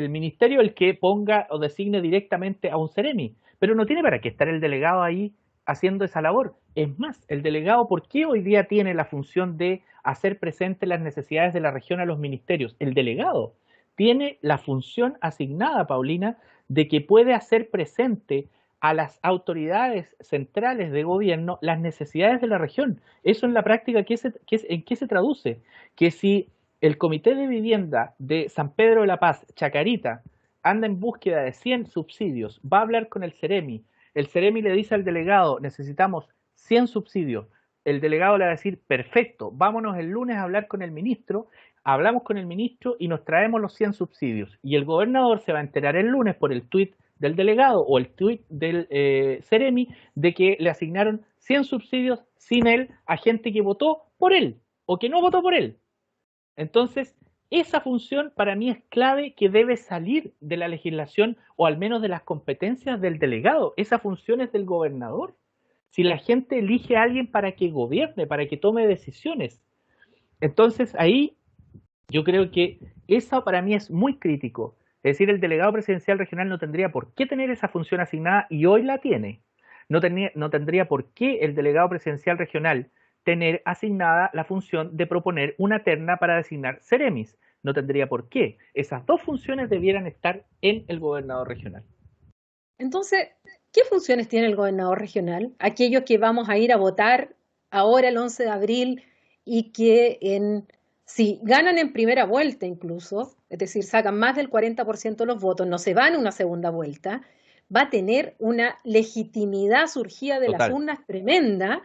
ministerio el que ponga o designe directamente a un seremi. Pero no tiene para qué estar el delegado ahí haciendo esa labor. Es más, el delegado, ¿por qué hoy día tiene la función de hacer presente las necesidades de la región a los ministerios? El delegado tiene la función asignada, Paulina, de que puede hacer presente a las autoridades centrales de gobierno las necesidades de la región. Eso en la práctica, ¿en qué se traduce? Que si el Comité de Vivienda de San Pedro de la Paz, Chacarita, anda en búsqueda de 100 subsidios, va a hablar con el seremi le dice al delegado, necesitamos 100 subsidios, el delegado le va a decir, perfecto, vámonos el lunes a hablar con el ministro, hablamos con el ministro y nos traemos los 100 subsidios. Y el gobernador se va a enterar el lunes por el tuit del delegado o el tuit del seremi de que le asignaron 100 subsidios sin él a gente que votó por él o que no votó por él. Entonces, esa función para mí es clave que debe salir de la legislación o al menos de las competencias del delegado. Esa función es del gobernador. Si la gente elige a alguien para que gobierne, para que tome decisiones. Entonces ahí yo creo que eso para mí es muy crítico. Es decir, el delegado presidencial regional no tendría por qué tener esa función asignada y hoy la tiene. No tendría por qué el delegado presidencial regional tener asignada la función de proponer una terna para designar seremis. No tendría por qué. Esas dos funciones debieran estar en el gobernador regional. Entonces, ¿qué funciones tiene el gobernador regional? Aquellos que vamos a ir a votar ahora el 11 de abril y que si ganan en primera vuelta incluso, es decir, sacan más del 40% de los votos, no se van a una segunda vuelta, va a tener una legitimidad surgida de las urnas tremenda.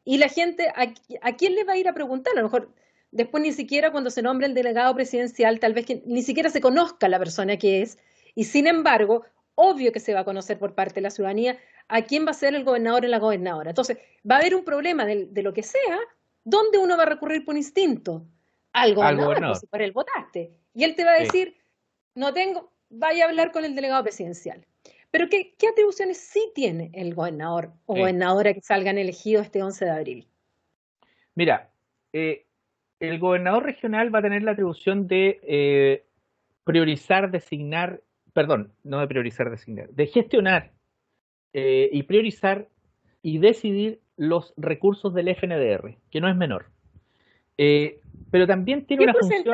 Y la gente, ¿a quién le va a ir a preguntar? A lo mejor después ni siquiera cuando se nombre el delegado presidencial, tal vez que ni siquiera se conozca la persona que es. Y sin embargo, obvio que se va a conocer por parte de la ciudadanía a quién va a ser el gobernador y la gobernadora. Entonces, va a haber un problema de lo que sea, ¿dónde uno va a recurrir por instinto? Al gobernador, pues, si para él votaste. Y él te va a decir, no tengo, vaya a hablar con el delegado presidencial. Pero ¿qué atribuciones sí tiene el gobernador o Sí. gobernadora que salgan elegidos este 11 de abril? Mira, eh, el gobernador regional va a tener la atribución de priorizar, designar, perdón, no de priorizar, designar, de gestionar y priorizar y decidir los recursos del FNDR, que no es menor. Eh, pero también tiene una función,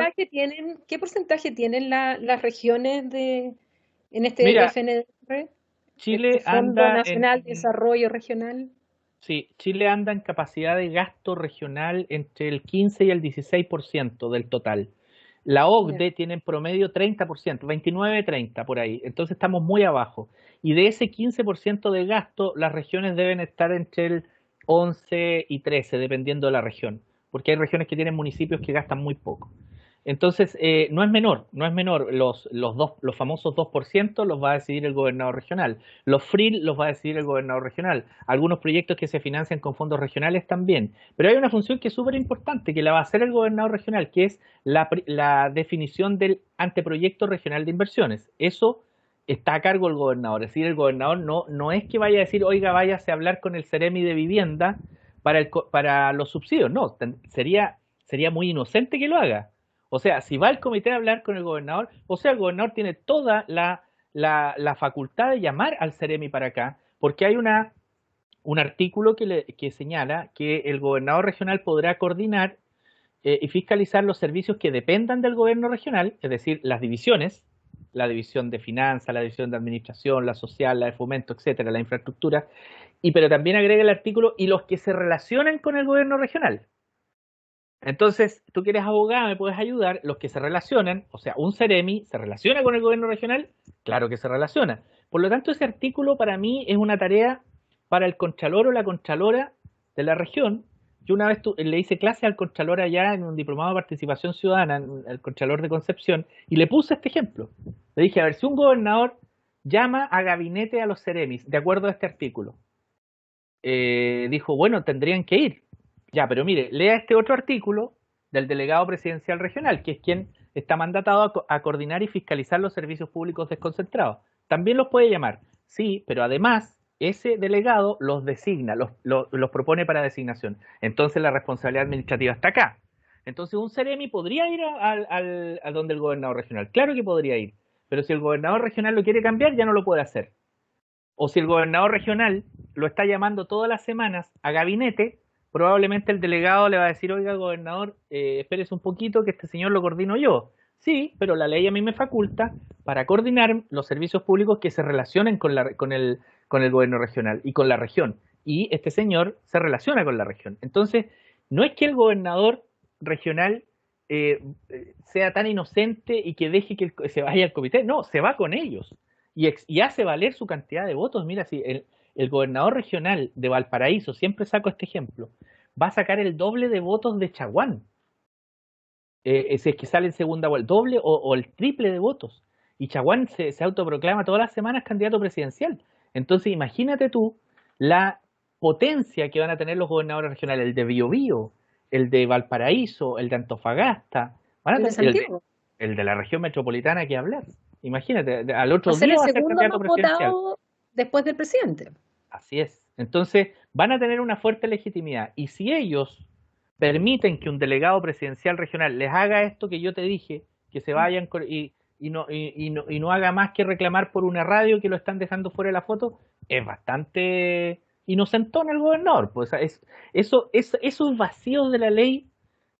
Qué porcentaje tienen las regiones en este mira, FNDR, este Chile Fondo anda Nacional de Desarrollo Regional? sí, Chile anda en capacidad de gasto regional entre el 15 y el 16% del total. La Ya. OCDE tiene en promedio 30%, 29-30 por ahí. Entonces estamos muy abajo. Y de ese 15% de gasto, las regiones deben estar entre el 11 y 13, dependiendo de la región. Porque hay regiones que tienen municipios que gastan muy poco. Entonces, no es menor, no es menor. Los famosos 2% los va a decidir el gobernador regional. Los FRIL los va a decidir el gobernador regional. Algunos proyectos que se financian con fondos regionales también. Pero hay una función que es súper importante, que la va a hacer el gobernador regional, que es la definición del anteproyecto regional de inversiones. Eso está a cargo del gobernador. Es decir, el gobernador no es que vaya a decir, oiga, váyase a hablar con el Ceremi de Vivienda para los subsidios. No, sería muy inocente que lo haga. O sea, si va el comité a hablar con el gobernador, o sea, el gobernador tiene toda la facultad de llamar al Ceremi para acá, porque hay un artículo que señala que el gobernador regional podrá coordinar y fiscalizar los servicios que dependan del gobierno regional, es decir, las divisiones, la división de finanzas, la división de administración, la social, la de fomento, etcétera, la infraestructura, pero también agrega el artículo y los que se relacionan con el gobierno regional. Entonces, tú que eres abogado, me puedes ayudar, los que se relacionan, o sea, un Ceremi se relaciona con el gobierno regional, claro que se relaciona. Por lo tanto, ese artículo para mí es una tarea para el contralor o la contralora de la región. Yo una vez le hice clase al contralor allá en un diplomado de participación ciudadana, el contralor de Concepción, y le puse este ejemplo. Le dije, a ver, si un gobernador llama a gabinete a los Ceremis, de acuerdo a este artículo, dijo, bueno, tendrían que ir. Ya, pero mire, lea este otro artículo del delegado presidencial regional, que es quien está mandatado a coordinar y fiscalizar los servicios públicos desconcentrados. También los puede llamar, sí, pero además ese delegado los designa, los propone para designación. Entonces la responsabilidad administrativa está acá. Entonces un Ceremi podría ir a donde el gobernador regional. Claro que podría ir, pero si el gobernador regional lo quiere cambiar, ya no lo puede hacer. O si el gobernador regional lo está llamando todas las semanas a gabinete, probablemente el delegado le va a decir, oiga, gobernador, espérese un poquito que este señor lo coordino yo. Sí, pero la ley a mí me faculta para coordinar los servicios públicos que se relacionen con el gobierno regional y con la región. Y este señor se relaciona con la región. Entonces, no es que el gobernador regional sea tan inocente y que deje que se vaya al comité, no, se va con ellos y hace valer su cantidad de votos. Mira, si el gobernador regional de Valparaíso, siempre saco este ejemplo, va a sacar el doble de votos de Chaguán, si es que sale en segunda vuelta, doble o el triple de votos. Y Chaguán se autoproclama todas las semanas candidato presidencial. Entonces imagínate tú la potencia que van a tener los gobernadores regionales, el de Biobío, el de Valparaíso, el de Antofagasta, van a El de tener Santiago. el de la región metropolitana que hablar. Imagínate, al Va a otro ser día el va a ser segundo candidato más presidencial. votado después del presidente. Así es. Entonces, van a tener una fuerte legitimidad. Y si ellos permiten que un delegado presidencial regional les haga esto que yo te dije, que se vayan y no haga más que reclamar por una radio que lo están dejando fuera de la foto, es bastante inocentón el gobernador. Pues esos vacíos de la ley,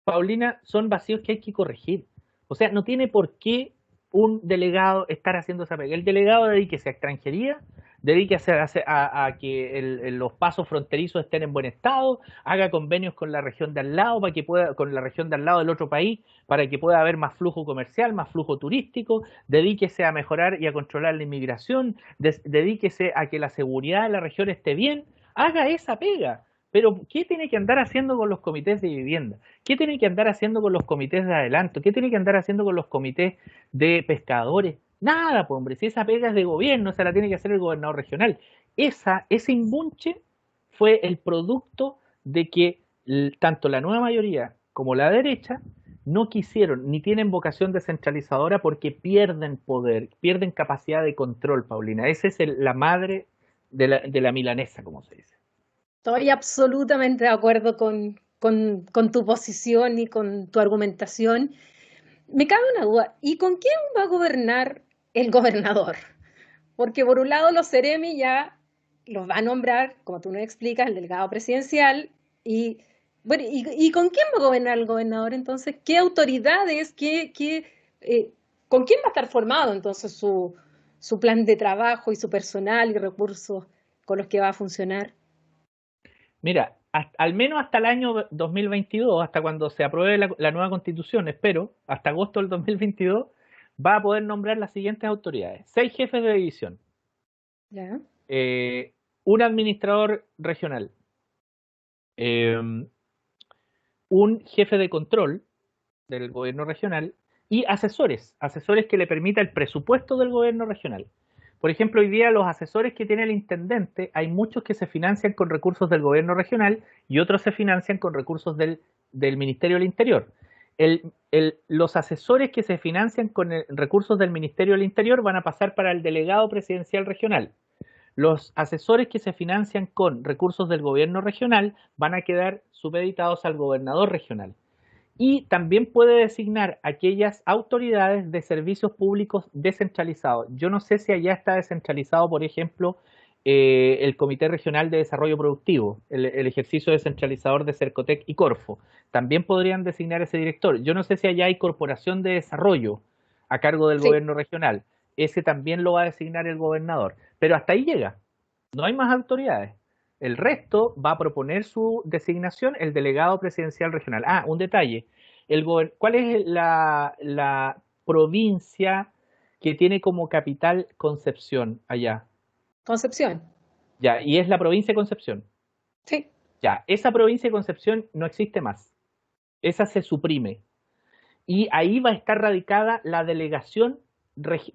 Paulina, son vacíos que hay que corregir. O sea, no tiene por qué un delegado estar haciendo esa pega. El delegado dedíquese a extranjería, dedíquese a que los pasos fronterizos estén en buen estado, haga convenios con la región de al lado para que pueda, con la región de al lado del otro país, para que pueda haber más flujo comercial, más flujo turístico, dedíquese a mejorar y a controlar la inmigración, dedíquese a que la seguridad de la región esté bien, haga esa pega. Pero, ¿qué tiene que andar haciendo con los comités de vivienda? ¿Qué tiene que andar haciendo con los comités de adelanto? ¿Qué tiene que andar haciendo con los comités de pescadores? Nada, pues hombre, si esa pega es de gobierno, esa la tiene que hacer el gobernador regional. Ese imbunche fue el producto de que tanto la nueva mayoría como la derecha no quisieron ni tienen vocación descentralizadora porque pierden poder, pierden capacidad de control, Paulina. Esa es la madre de la milanesa, como se dice. Estoy absolutamente de acuerdo con tu posición y con tu argumentación. Me cabe una duda, ¿y con quién va a gobernar el gobernador? Porque por un lado los Ceremi ya los va a nombrar, como tú nos explicas, el delegado presidencial, y bueno, ¿y con quién va a gobernar el gobernador entonces? ¿Qué autoridades, con quién va a estar formado entonces su plan de trabajo y su personal y recursos con los que va a funcionar? Mira, al menos hasta el año 2022, hasta cuando se apruebe la nueva constitución, espero, hasta agosto del 2022, va a poder nombrar las siguientes autoridades. 6 jefes de división, ¿Ya? eh, un administrador regional, eh, un jefe de control del gobierno regional y asesores, asesores que le permita el presupuesto del gobierno regional. Por ejemplo, hoy día los asesores que tiene el intendente, hay muchos que se financian con recursos del gobierno regional y otros se financian con recursos del Ministerio del Interior. Los asesores que se financian con recursos del Ministerio del Interior van a pasar para el delegado presidencial regional. Los asesores que se financian con recursos del gobierno regional van a quedar supeditados al gobernador regional. Y también puede designar aquellas autoridades de servicios públicos descentralizados. Yo no sé si allá está descentralizado, por ejemplo, el Comité Regional de Desarrollo Productivo, el ejercicio descentralizador de Cercotec y Corfo. También podrían designar ese director. Yo no sé si allá hay Corporación de Desarrollo a cargo del Sí. gobierno regional. Ese también lo va a designar el gobernador. Pero hasta ahí llega. No hay más autoridades. El resto va a proponer su designación el delegado presidencial regional. Ah, un detalle. ¿Cuál es la provincia que tiene como capital Concepción allá? Concepción. Ya, y es la provincia de Concepción. Sí. Ya, esa provincia de Concepción no existe más. Esa se suprime. Y ahí va a estar radicada la delegación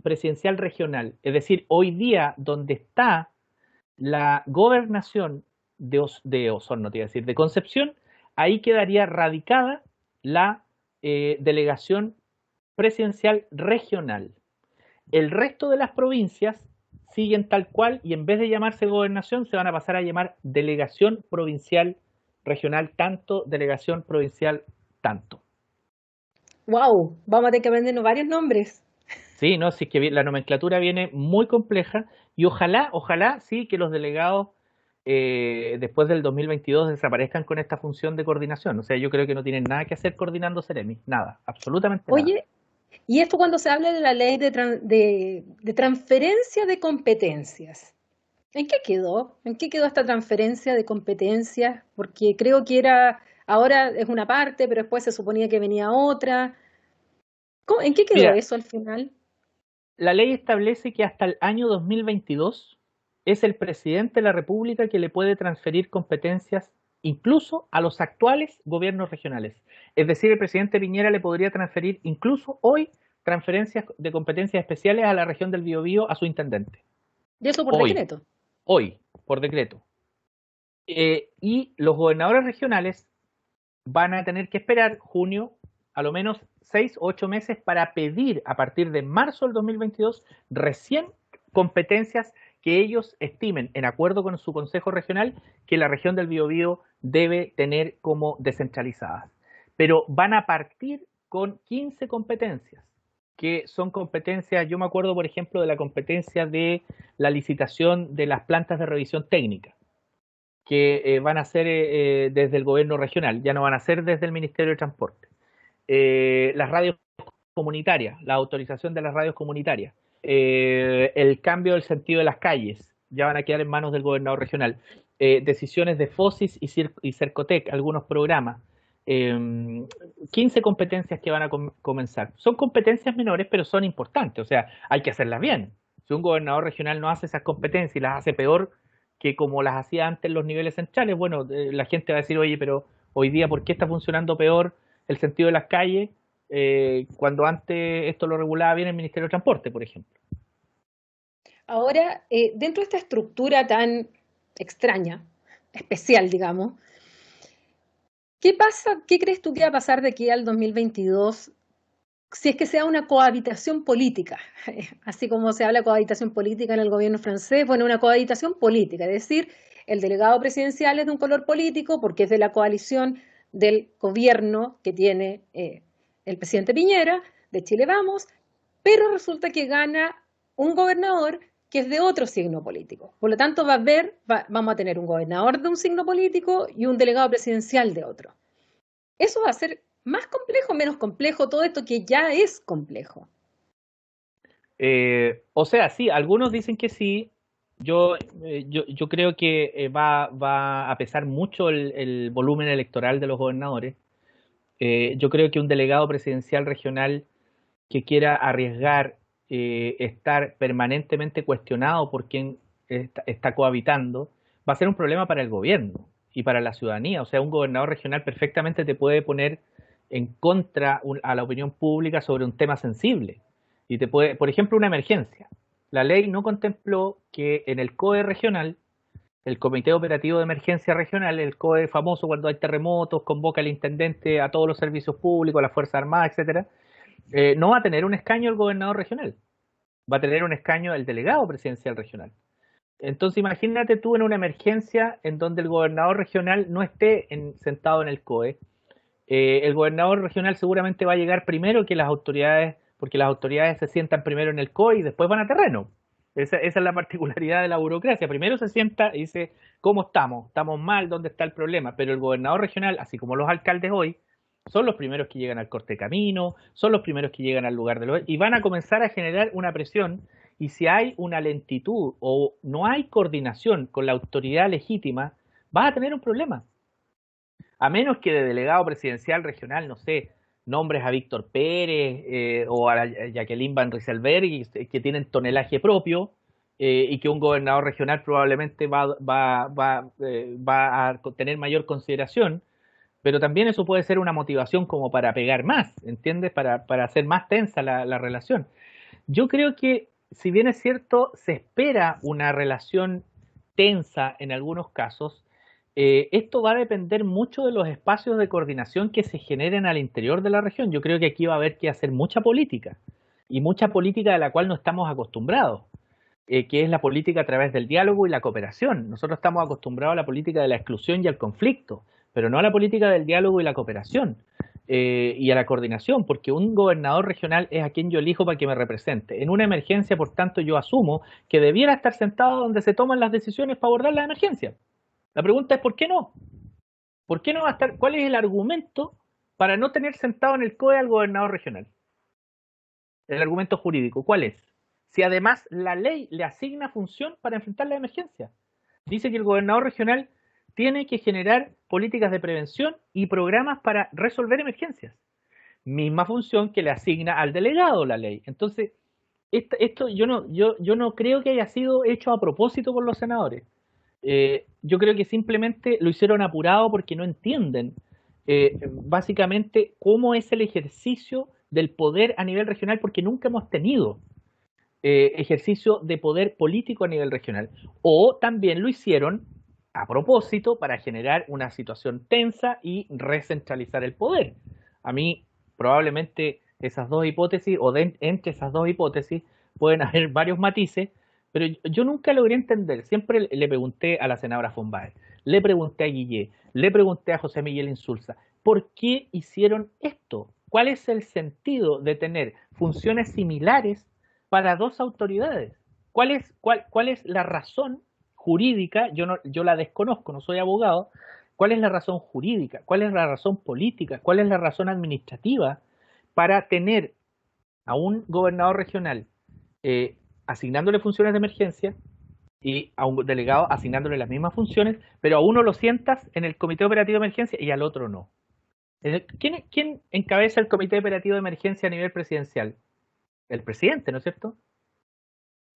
presidencial regional. Es decir, hoy día donde está la gobernación de Osorno, te iba a decir, de Concepción, ahí quedaría radicada la delegación presidencial regional. El resto de las provincias siguen tal cual y en vez de llamarse gobernación se van a pasar a llamar delegación provincial regional tanto, delegación provincial tanto. Wow, vamos a tener que aprendernos varios nombres. Sí, no, sí es que la nomenclatura viene muy compleja y ojalá sí que los delegados después del 2022 desaparezcan con esta función de coordinación. O sea, yo creo que no tienen nada que hacer coordinando Ceremi, nada, absolutamente nada. Oye, y esto cuando se habla de la ley de transferencia de competencias, ¿en qué quedó? ¿En qué quedó esta transferencia de competencias? Porque creo que ahora es una parte, pero después se suponía que venía otra. ¿En qué quedó Mira, eso al final? la ley establece que hasta el año 2022 es el presidente de la República que le puede transferir competencias incluso a los actuales gobiernos regionales. Es decir, el presidente Piñera le podría transferir incluso hoy transferencias de competencias especiales a la región del Biobío a su intendente. Y eso por Hoy, decreto. hoy, por decreto. Y los gobernadores regionales van a tener que esperar junio, a lo menos 6 o 8 meses para pedir a partir de marzo del 2022 recién competencias que ellos estimen, en acuerdo con su consejo regional, que la región del Biobío debe tener como descentralizadas. Pero van a partir con 15 competencias, que son competencias, yo me acuerdo por ejemplo de la competencia de la licitación de las plantas de revisión técnica que van a ser desde el gobierno regional, ya no van a ser desde el Ministerio de Transporte. Las radios comunitarias, la autorización de las radios comunitarias, el cambio del sentido de las calles, ya van a quedar en manos del gobernador regional. Decisiones de FOSIS y Cercotec, algunos programas. 15 competencias que van a comenzar. Son competencias menores, pero son importantes, o sea, hay que hacerlas bien. Si un gobernador regional no hace esas competencias y las hace peor que como las hacía antes los niveles centrales, bueno, la gente va a decir, oye, pero hoy día, ¿por qué está funcionando peor el sentido de las calles cuando antes esto lo regulaba bien el Ministerio de Transporte, por ejemplo? Ahora, dentro de esta estructura tan extraña, especial, digamos, ¿Qué pasa? ¿Qué crees tú que va a pasar de aquí al 2022 si es que sea una cohabitación política? Así como se habla de cohabitación política en el gobierno francés, bueno, una cohabitación política, es decir, el delegado presidencial es de un color político porque es de la coalición del gobierno que tiene el presidente Piñera, de Chile Vamos, pero resulta que gana un gobernador que es de otro signo político. Por lo tanto, vamos a tener un gobernador de un signo político y un delegado presidencial de otro. Eso va a ser más complejo, menos complejo, todo esto que ya es complejo. O sea, sí, algunos dicen que sí. Yo creo que va a pesar mucho el volumen electoral de los gobernadores. Yo creo que un delegado presidencial regional que quiera arriesgar estar permanentemente cuestionado por quien está cohabitando, va a ser un problema para el gobierno y para la ciudadanía. O sea, un gobernador regional perfectamente te puede poner en contra a la opinión pública sobre un tema sensible. Y te puede, por ejemplo, una emergencia. La ley no contempló que en el COE regional, el Comité Operativo de Emergencia Regional, el COE famoso cuando hay terremotos, convoca al intendente a todos los servicios públicos, a las Fuerzas Armadas, etcétera, no va a tener un escaño el gobernador regional, va a tener un escaño el delegado presidencial regional. Entonces imagínate tú en una emergencia en donde el gobernador regional no esté sentado en el COE. El gobernador regional seguramente va a llegar primero que las autoridades, porque las autoridades se sientan primero en el COE y después van a terreno. Esa es la particularidad de la burocracia. Primero se sienta y dice, ¿cómo estamos? ¿Estamos mal? ¿Dónde está el problema? Pero el gobernador regional, así como los alcaldes hoy, son los primeros que llegan al corte de camino, son los primeros que llegan al lugar de los... y van a comenzar a generar una presión, y si hay una lentitud o no hay coordinación con la autoridad legítima, vas a tener un problema. A menos que de delegado presidencial regional, no sé, nombres a Víctor Pérez o a Jacqueline Van Rysselberghe, que tienen tonelaje propio, y que un gobernador regional probablemente va a tener mayor consideración, pero también eso puede ser una motivación como para pegar más, ¿entiendes? Para hacer más tensa la relación. Yo creo que, si bien es cierto, se espera una relación tensa en algunos casos, esto va a depender mucho de los espacios de coordinación que se generen al interior de la región. Yo creo que aquí va a haber que hacer mucha política, y mucha política de la cual no estamos acostumbrados, que es la política a través del diálogo y la cooperación. Nosotros estamos acostumbrados a la política de la exclusión y al conflicto, pero no a la política del diálogo y la cooperación, y a la coordinación, porque un gobernador regional es a quien yo elijo para que me represente. En una emergencia, por tanto, yo asumo que debiera estar sentado donde se toman las decisiones para abordar la emergencia. La pregunta es, ¿por qué no? ¿Por qué no va a estar? ¿Cuál es el argumento para no tener sentado en el COE al gobernador regional? El argumento jurídico, ¿cuál es? Si además la ley le asigna función para enfrentar la emergencia. Dice que el gobernador regional tiene que generar políticas de prevención y programas para resolver emergencias. Misma función que le asigna al delegado la ley. Entonces, esto yo no creo que haya sido hecho a propósito por los senadores. Yo creo que simplemente lo hicieron apurado porque no entienden básicamente cómo es el ejercicio del poder a nivel regional, porque nunca hemos tenido ejercicio de poder político a nivel regional. O también lo hicieron a propósito para generar una situación tensa y recentralizar el poder. A mí probablemente esas dos hipótesis, o entre esas dos hipótesis, pueden haber varios matices, pero yo nunca logré entender. Siempre le pregunté a la senadora von Baer, le pregunté a Guillé, le pregunté a José Miguel Insulza, ¿por qué hicieron esto? ¿Cuál es el sentido de tener funciones similares para dos autoridades? ¿Cuál es la razón jurídica? Yo la desconozco, no soy abogado. ¿Cuál es la razón jurídica? ¿Cuál es la razón política? ¿Cuál es la razón administrativa para tener a un gobernador regional asignándole funciones de emergencia y a un delegado asignándole las mismas funciones, pero a uno lo sientas en el Comité Operativo de Emergencia y al otro no? ¿Quién encabeza el Comité Operativo de Emergencia a nivel presidencial? El presidente, ¿no es cierto?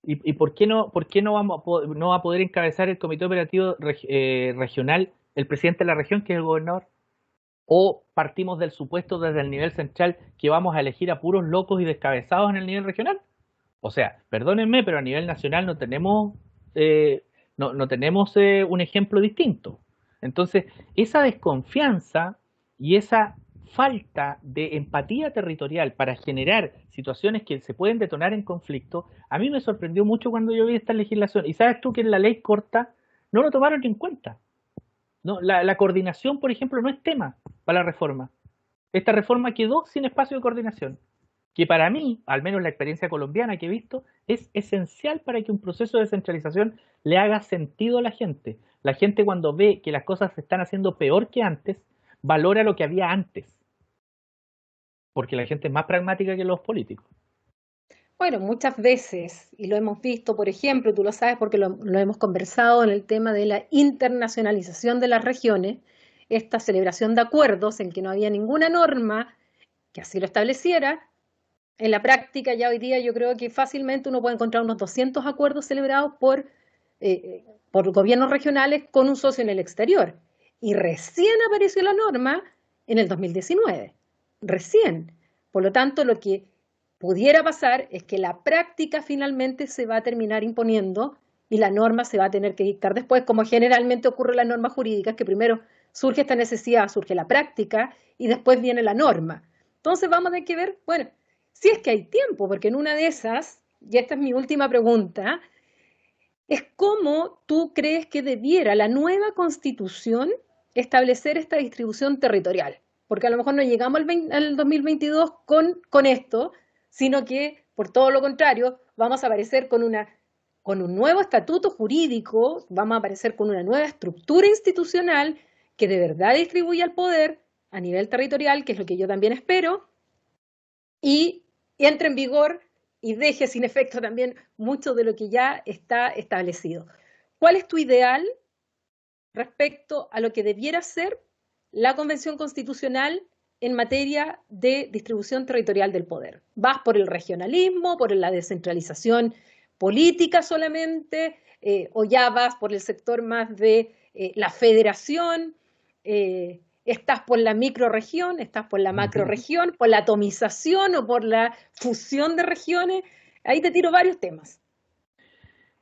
¿Y por qué no va a poder encabezar el Comité Operativo regional el presidente de la región, que es el gobernador? ¿O partimos del supuesto desde el nivel central que vamos a elegir a puros locos y descabezados en el nivel regional? O sea, perdónenme, pero a nivel nacional no tenemos un ejemplo distinto. Entonces, esa desconfianza Y esa falta de empatía territorial para generar situaciones que se pueden detonar en conflicto, a mí me sorprendió mucho cuando yo vi esta legislación. Y sabes tú que en la ley corta no lo tomaron en cuenta. No, la coordinación, por ejemplo, no es tema para la reforma. Esta reforma quedó sin espacio de coordinación, que para mí, al menos la experiencia colombiana que he visto, es esencial para que un proceso de descentralización le haga sentido a la gente. La gente, cuando ve que las cosas se están haciendo peor que antes, valora lo que había antes, porque la gente es más pragmática que los políticos. Bueno, muchas veces, y lo hemos visto, por ejemplo, tú lo sabes porque lo hemos conversado en el tema de la internacionalización de las regiones, esta celebración de acuerdos en que no había ninguna norma que así lo estableciera. En la práctica ya hoy día yo creo que fácilmente uno puede encontrar unos 200 acuerdos celebrados por gobiernos regionales con un socio en el exterior. Y recién apareció la norma en el 2019, recién. Por lo tanto, lo que pudiera pasar es que la práctica finalmente se va a terminar imponiendo y la norma se va a tener que dictar después, como generalmente ocurre en las normas jurídicas, que primero surge esta necesidad, surge la práctica y después viene la norma. Entonces vamos a tener que ver, bueno, si es que hay tiempo, porque en una de esas, y esta es mi última pregunta, es cómo tú crees que debiera la nueva constitución establecer esta distribución territorial. Porque a lo mejor no llegamos al 2022 con esto, sino que, por todo lo contrario, vamos a aparecer con un nuevo estatuto jurídico, vamos a aparecer con una nueva estructura institucional que de verdad distribuya el poder a nivel territorial, que es lo que yo también espero, y entre en vigor y deje sin efecto también mucho de lo que ya está establecido. ¿Cuál es tu ideal respecto a lo que debiera ser la Convención Constitucional en materia de distribución territorial del poder? ¿Vas por el regionalismo, por la descentralización política solamente, o ya vas por el sector más de la federación? ¿Estás por la microrregión, estás por la macrorregión, por la atomización o por la fusión de regiones? Ahí te tiro varios temas.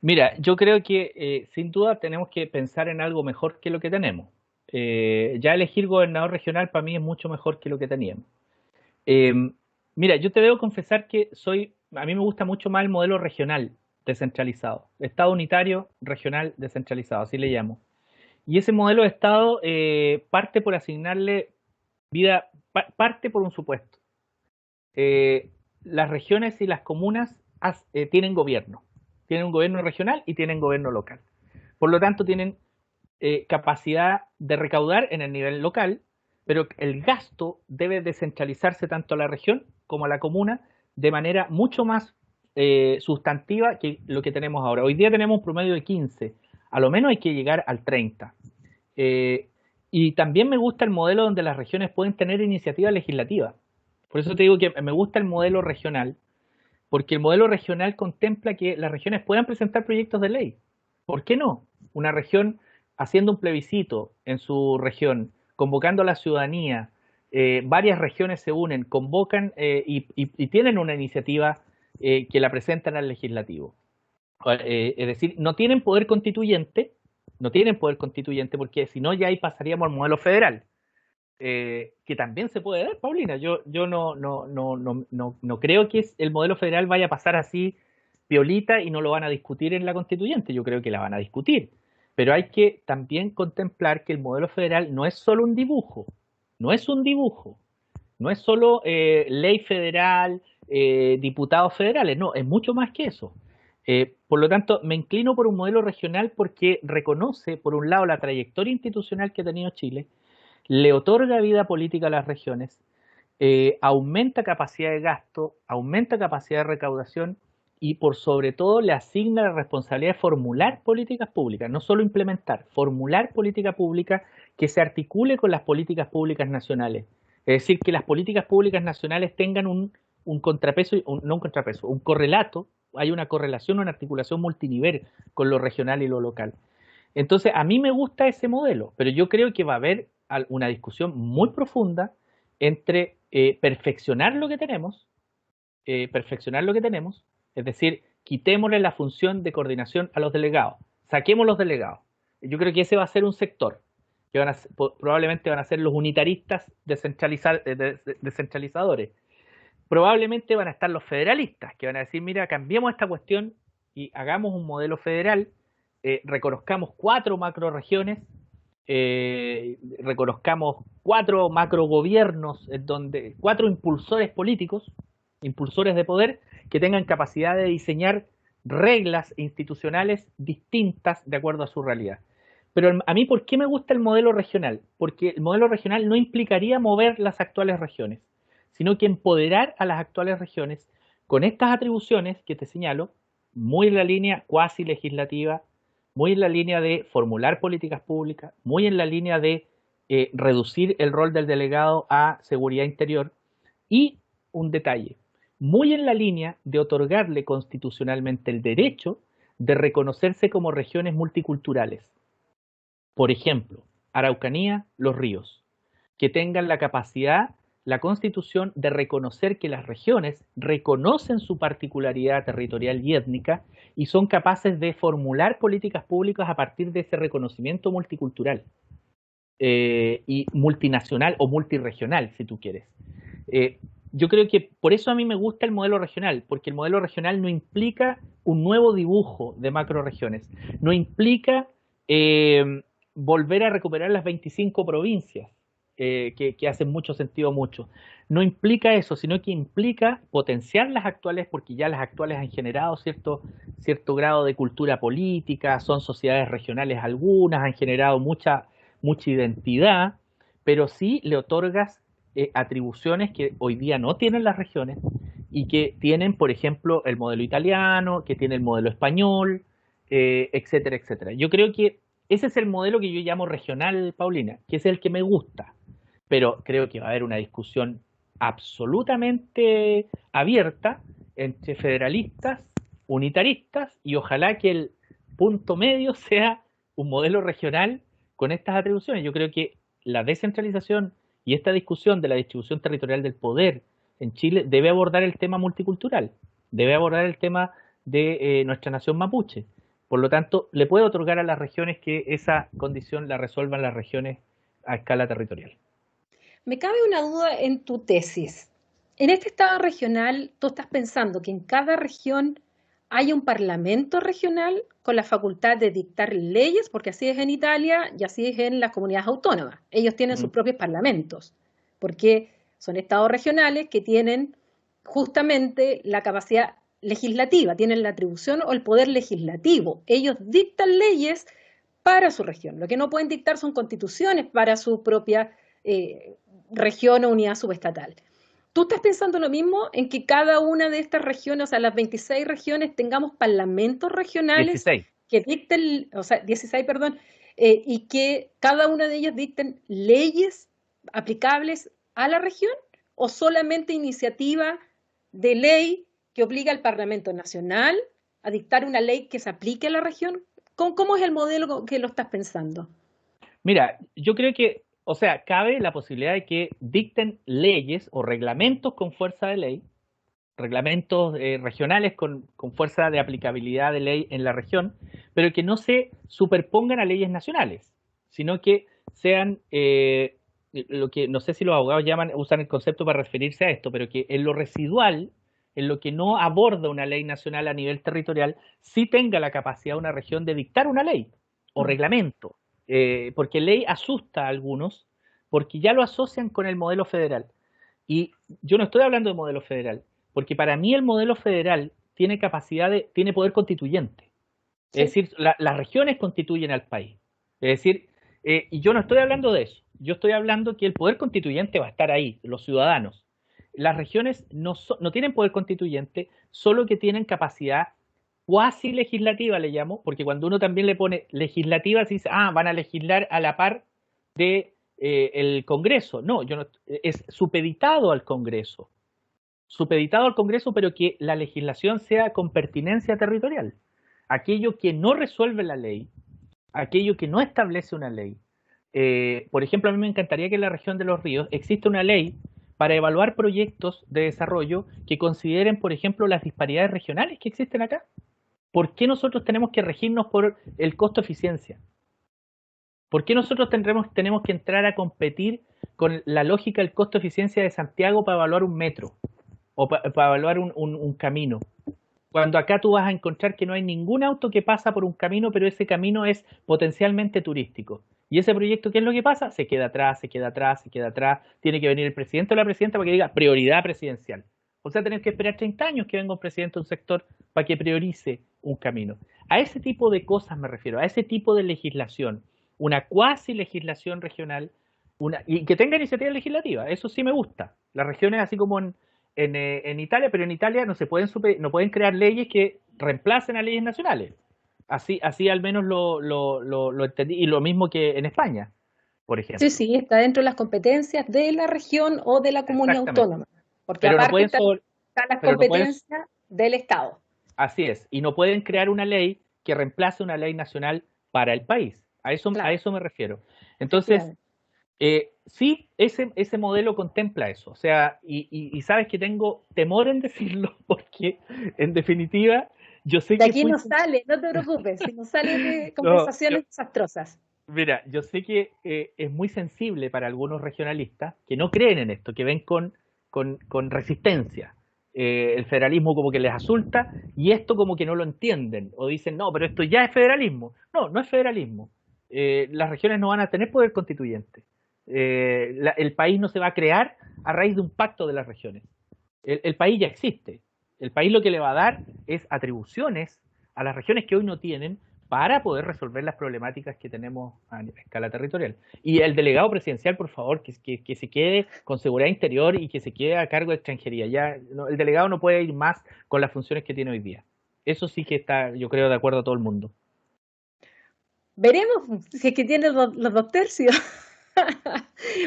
Mira, yo creo que sin duda tenemos que pensar en algo mejor que lo que tenemos. Ya elegir gobernador regional para mí es mucho mejor que lo que teníamos. Eh, Mira, yo te debo confesar que a mí me gusta mucho más el modelo regional descentralizado, Estado unitario regional descentralizado, así le llamo. Y ese modelo de Estado parte por asignarle parte por un supuesto. Las regiones y las comunas tienen un gobierno regional y tienen gobierno local. Por lo tanto, tienen capacidad de recaudar en el nivel local, pero el gasto debe descentralizarse tanto a la región como a la comuna de manera mucho más sustantiva que lo que tenemos ahora. Hoy día tenemos un promedio de 15, a lo menos hay que llegar al 30. Y también me gusta el modelo donde las regiones pueden tener iniciativa legislativa. Por eso te digo que me gusta el modelo regional, porque el modelo regional contempla que las regiones puedan presentar proyectos de ley. ¿Por qué no? Una región haciendo un plebiscito en su región, convocando a la ciudadanía, varias regiones se unen, convocan y tienen una iniciativa que la presentan al legislativo. Es decir, no tienen poder constituyente porque si no ya ahí pasaríamos al modelo federal, que también se puede dar, Paulina. Yo no creo que el modelo federal vaya a pasar así piolita y no lo van a discutir en la constituyente. Yo creo que la van a discutir. Pero hay que también contemplar que el modelo federal no es solo un dibujo, no es un dibujo, no es solo ley federal, diputados federales, no, es mucho más que eso. Por lo tanto, me inclino por un modelo regional porque reconoce, por un lado, la trayectoria institucional que ha tenido Chile, le otorga vida política a las regiones, aumenta capacidad de gasto, aumenta capacidad de recaudación y por sobre todo le asigna la responsabilidad de formular políticas públicas, no solo implementar, formular política pública que se articule con las políticas públicas nacionales. Es decir, que las políticas públicas nacionales tengan un contrapeso, no un contrapeso, un correlato, hay una correlación, una articulación multinivel con lo regional y lo local. Entonces, a mí me gusta ese modelo, pero yo creo que va a haber una discusión muy profunda entre perfeccionar lo que tenemos, es decir, quitémosle la función de coordinación a los delegados, saquemos los delegados. Yo creo que ese va a ser un sector. que probablemente van a ser los unitaristas descentralizadores. Probablemente van a estar los federalistas, que van a decir, mira, cambiemos esta cuestión y hagamos un modelo federal, reconozcamos 4 macroregiones, reconozcamos 4 macrogobiernos, donde 4 impulsores políticos, impulsores de poder, que tengan capacidad de diseñar reglas institucionales distintas de acuerdo a su realidad. Pero a mí, ¿por qué me gusta el modelo regional? Porque el modelo regional no implicaría mover las actuales regiones, sino que empoderar a las actuales regiones con estas atribuciones que te señalo, muy en la línea cuasi legislativa, muy en la línea de formular políticas públicas, muy en la línea de reducir el rol del delegado a seguridad interior y un detalle, muy en la línea de otorgarle constitucionalmente el derecho de reconocerse como regiones multiculturales. Por ejemplo, Araucanía, Los Ríos, que tengan la capacidad, la Constitución, de reconocer que las regiones reconocen su particularidad territorial y étnica y son capaces de formular políticas públicas a partir de ese reconocimiento multicultural y multinacional o multiregional, si tú quieres. Yo creo que por eso a mí me gusta el modelo regional, porque el modelo regional no implica un nuevo dibujo de macroregiones, no implica volver a recuperar las 25 provincias, que hacen mucho sentido mucho. No implica eso, sino que implica potenciar las actuales, porque ya las actuales han generado cierto grado de cultura política, son sociedades regionales algunas, han generado mucha identidad, pero sí le otorgas atribuciones que hoy día no tienen las regiones y que tienen, por ejemplo, el modelo italiano, que tiene el modelo español, etcétera, etcétera. Yo creo que ese es el modelo que yo llamo regional, Paulina, que es el que me gusta, pero creo que va a haber una discusión absolutamente abierta entre federalistas, unitaristas, y ojalá que el punto medio sea un modelo regional con estas atribuciones. Yo creo que la descentralización y esta discusión de la distribución territorial del poder en Chile debe abordar el tema multicultural, debe abordar el tema de nuestra nación mapuche. Por lo tanto, le puede otorgar a las regiones que esa condición la resuelvan las regiones a escala territorial. Me cabe una duda en tu tesis. En este estado regional, tú estás pensando que en cada región hay un parlamento regional con la facultad de dictar leyes, porque así es en Italia y así es en las comunidades autónomas. Ellos tienen sus propios parlamentos, porque son estados regionales que tienen justamente la capacidad legislativa, tienen la atribución o el poder legislativo. Ellos dictan leyes para su región. Lo que no pueden dictar son constituciones para su propia región o unidad subestatal. ¿Tú estás pensando lo mismo en que cada una de estas regiones, o sea, las 26 regiones, tengamos parlamentos regionales 16. que dicten, o sea, 16, perdón, y que cada una de ellas dicten leyes aplicables a la región o solamente iniciativa de ley que obliga al Parlamento Nacional a dictar una ley que se aplique a la región? ¿Cómo es el modelo que lo estás pensando? Mira, yo creo que, o sea, cabe la posibilidad de que dicten leyes o reglamentos con fuerza de ley, reglamentos regionales con fuerza de aplicabilidad de ley en la región, pero que no se superpongan a leyes nacionales, sino que sean lo que no sé si los abogados usan el concepto para referirse a esto, pero que en lo residual, en lo que no aborda una ley nacional a nivel territorial, sí tenga la capacidad una región de dictar una ley o reglamento, porque ley asusta a algunos, porque ya lo asocian con el modelo federal. Y yo no estoy hablando de modelo federal, porque para mí el modelo federal tiene tiene poder constituyente. Sí. Es decir, las regiones constituyen al país. Es decir, y yo no estoy hablando de eso. Yo estoy hablando que el poder constituyente va a estar ahí, los ciudadanos. Las regiones no tienen poder constituyente, solo que tienen capacidad cuasi legislativa, le llamo, porque cuando uno también le pone legislativa, se dice, van a legislar a la par de el Congreso. No, es supeditado al Congreso. Supeditado al Congreso, pero que la legislación sea con pertinencia territorial. Aquello que no resuelve la ley, aquello que no establece una ley. Por ejemplo, a mí me encantaría que en la región de Los Ríos exista una ley para evaluar proyectos de desarrollo que consideren, por ejemplo, las disparidades regionales que existen acá. ¿Por qué nosotros tenemos que regirnos por el costo-eficiencia? ¿Por qué nosotros tenemos que entrar a competir con la lógica del costo-eficiencia de Santiago para evaluar un metro o para evaluar un camino? Cuando acá tú vas a encontrar que no hay ningún auto que pasa por un camino, pero ese camino es potencialmente turístico. Y ese proyecto, ¿qué es lo que pasa? Se queda atrás, se queda atrás, se queda atrás. Tiene que venir el presidente o la presidenta para que diga prioridad presidencial. O sea, tenemos que esperar 30 años que venga un presidente de un sector para que priorice un camino. A ese tipo de cosas me refiero, a ese tipo de legislación. Una cuasi legislación regional y que tenga iniciativa legislativa. Eso sí me gusta. Las regiones, así como en Italia, pero en Italia no pueden crear leyes que reemplacen a leyes nacionales. Así al menos lo entendí, y lo mismo que en España, por Sí, ejemplo. sí, está dentro de las competencias de la región o de la comunidad Exactamente. autónoma, porque Pero no aparte pueden, están las pero no pueden, competencias del Estado. así es, y no pueden crear una ley que reemplace una ley nacional para el país. A Claro, eso me refiero. Entonces, efectivamente. sí, ese modelo contempla eso. O sea, y sabes que tengo temor en decirlo porque, en definitiva, yo sé De que aquí fui... no sale, no te preocupes, si no sale de No, conversaciones desastrosas. mira, yo sé que es muy sensible para algunos regionalistas que no creen en esto, que ven con resistencia. El federalismo como que les asusta y esto como que no lo entienden o dicen, no, pero esto ya es federalismo. No, no es federalismo. Las regiones no van a tener poder constituyente. El país no se va a crear a raíz de un pacto de las regiones. El país ya existe. El país lo que le va a dar es atribuciones a las regiones que hoy no tienen para poder resolver las problemáticas que tenemos a escala territorial. Y el delegado presidencial, por favor, que se quede con seguridad interior y que se quede a cargo de extranjería. Ya, no, el delegado no puede ir más con las funciones que tiene hoy día. Eso sí que está, yo creo, de acuerdo a todo el mundo. Veremos si es que tiene los dos tercios.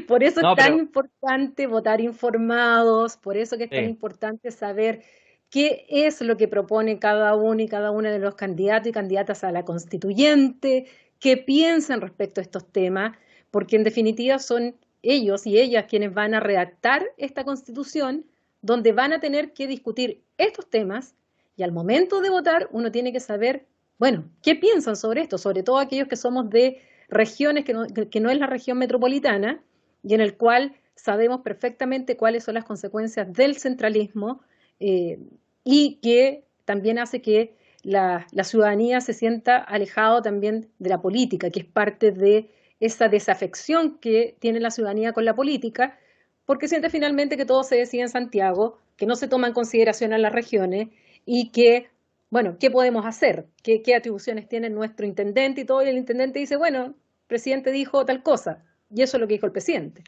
Por eso es No, tan pero importante votar informados, por eso que es tan eh, importante saber qué es lo que propone cada uno y cada una de los candidatos y candidatas a la constituyente, qué piensan respecto a estos temas, porque en definitiva son ellos y ellas quienes van a redactar esta constitución, donde van a tener que discutir estos temas y al momento de votar uno tiene que saber, bueno, qué piensan sobre esto, sobre todo aquellos que somos de regiones que no es la región metropolitana y en el cual sabemos perfectamente cuáles son las consecuencias del centralismo eh, y que también hace que la ciudadanía se sienta alejado también de la política, que es parte de esa desafección que tiene la ciudadanía con la política, porque siente finalmente que todo se decide en Santiago, que no se toma en consideración a las regiones y que, bueno, ¿qué podemos hacer? ¿Qué atribuciones tiene nuestro intendente y todo? Y el intendente dice, bueno, el presidente dijo tal cosa, y eso es lo que dijo el presidente.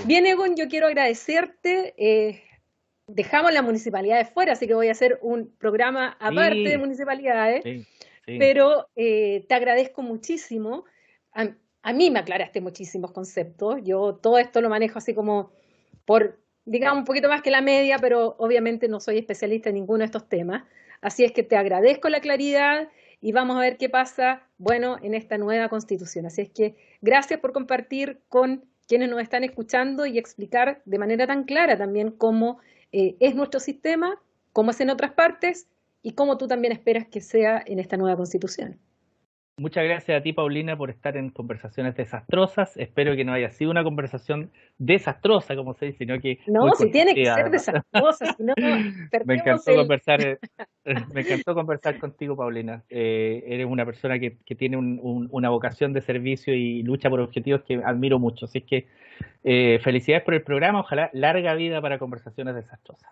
Bien, Egon, yo quiero agradecerte. Dejamos las municipalidades fuera, así que voy a hacer un programa aparte de sí, municipalidades, sí, sí. pero te agradezco muchísimo. A mí me aclaraste muchísimos conceptos. Yo todo esto lo manejo así como por, digamos, un poquito más que la media, pero obviamente no soy especialista en ninguno de estos temas. Así es que te agradezco la claridad y vamos a ver qué pasa, bueno, en esta nueva constitución. Así es que gracias por compartir con quienes nos están escuchando y explicar de manera tan clara también cómo es nuestro sistema, cómo es en otras partes y cómo tú también esperas que sea en esta nueva constitución. Muchas gracias a ti, Paulina, por estar en Conversaciones Desastrosas. Espero que no haya sido una conversación desastrosa, como se dice, sino que No, muy si tiene que ser constructiva. desastrosa, si no, Me perdemos encantó el... conversar, me encantó conversar contigo, Paulina. Eres una persona que tiene una vocación de servicio y lucha por objetivos que admiro mucho. Así es que felicidades por el programa. Ojalá larga vida para Conversaciones Desastrosas.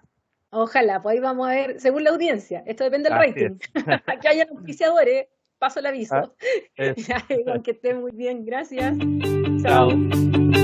Ojalá, pues ahí vamos a ver, según la audiencia, esto depende del Así rating. es. Aquí hay auspiciadores, paso el Ah, aviso. eso. Ya, Iván, que esté muy bien, gracias. Chao. Chao.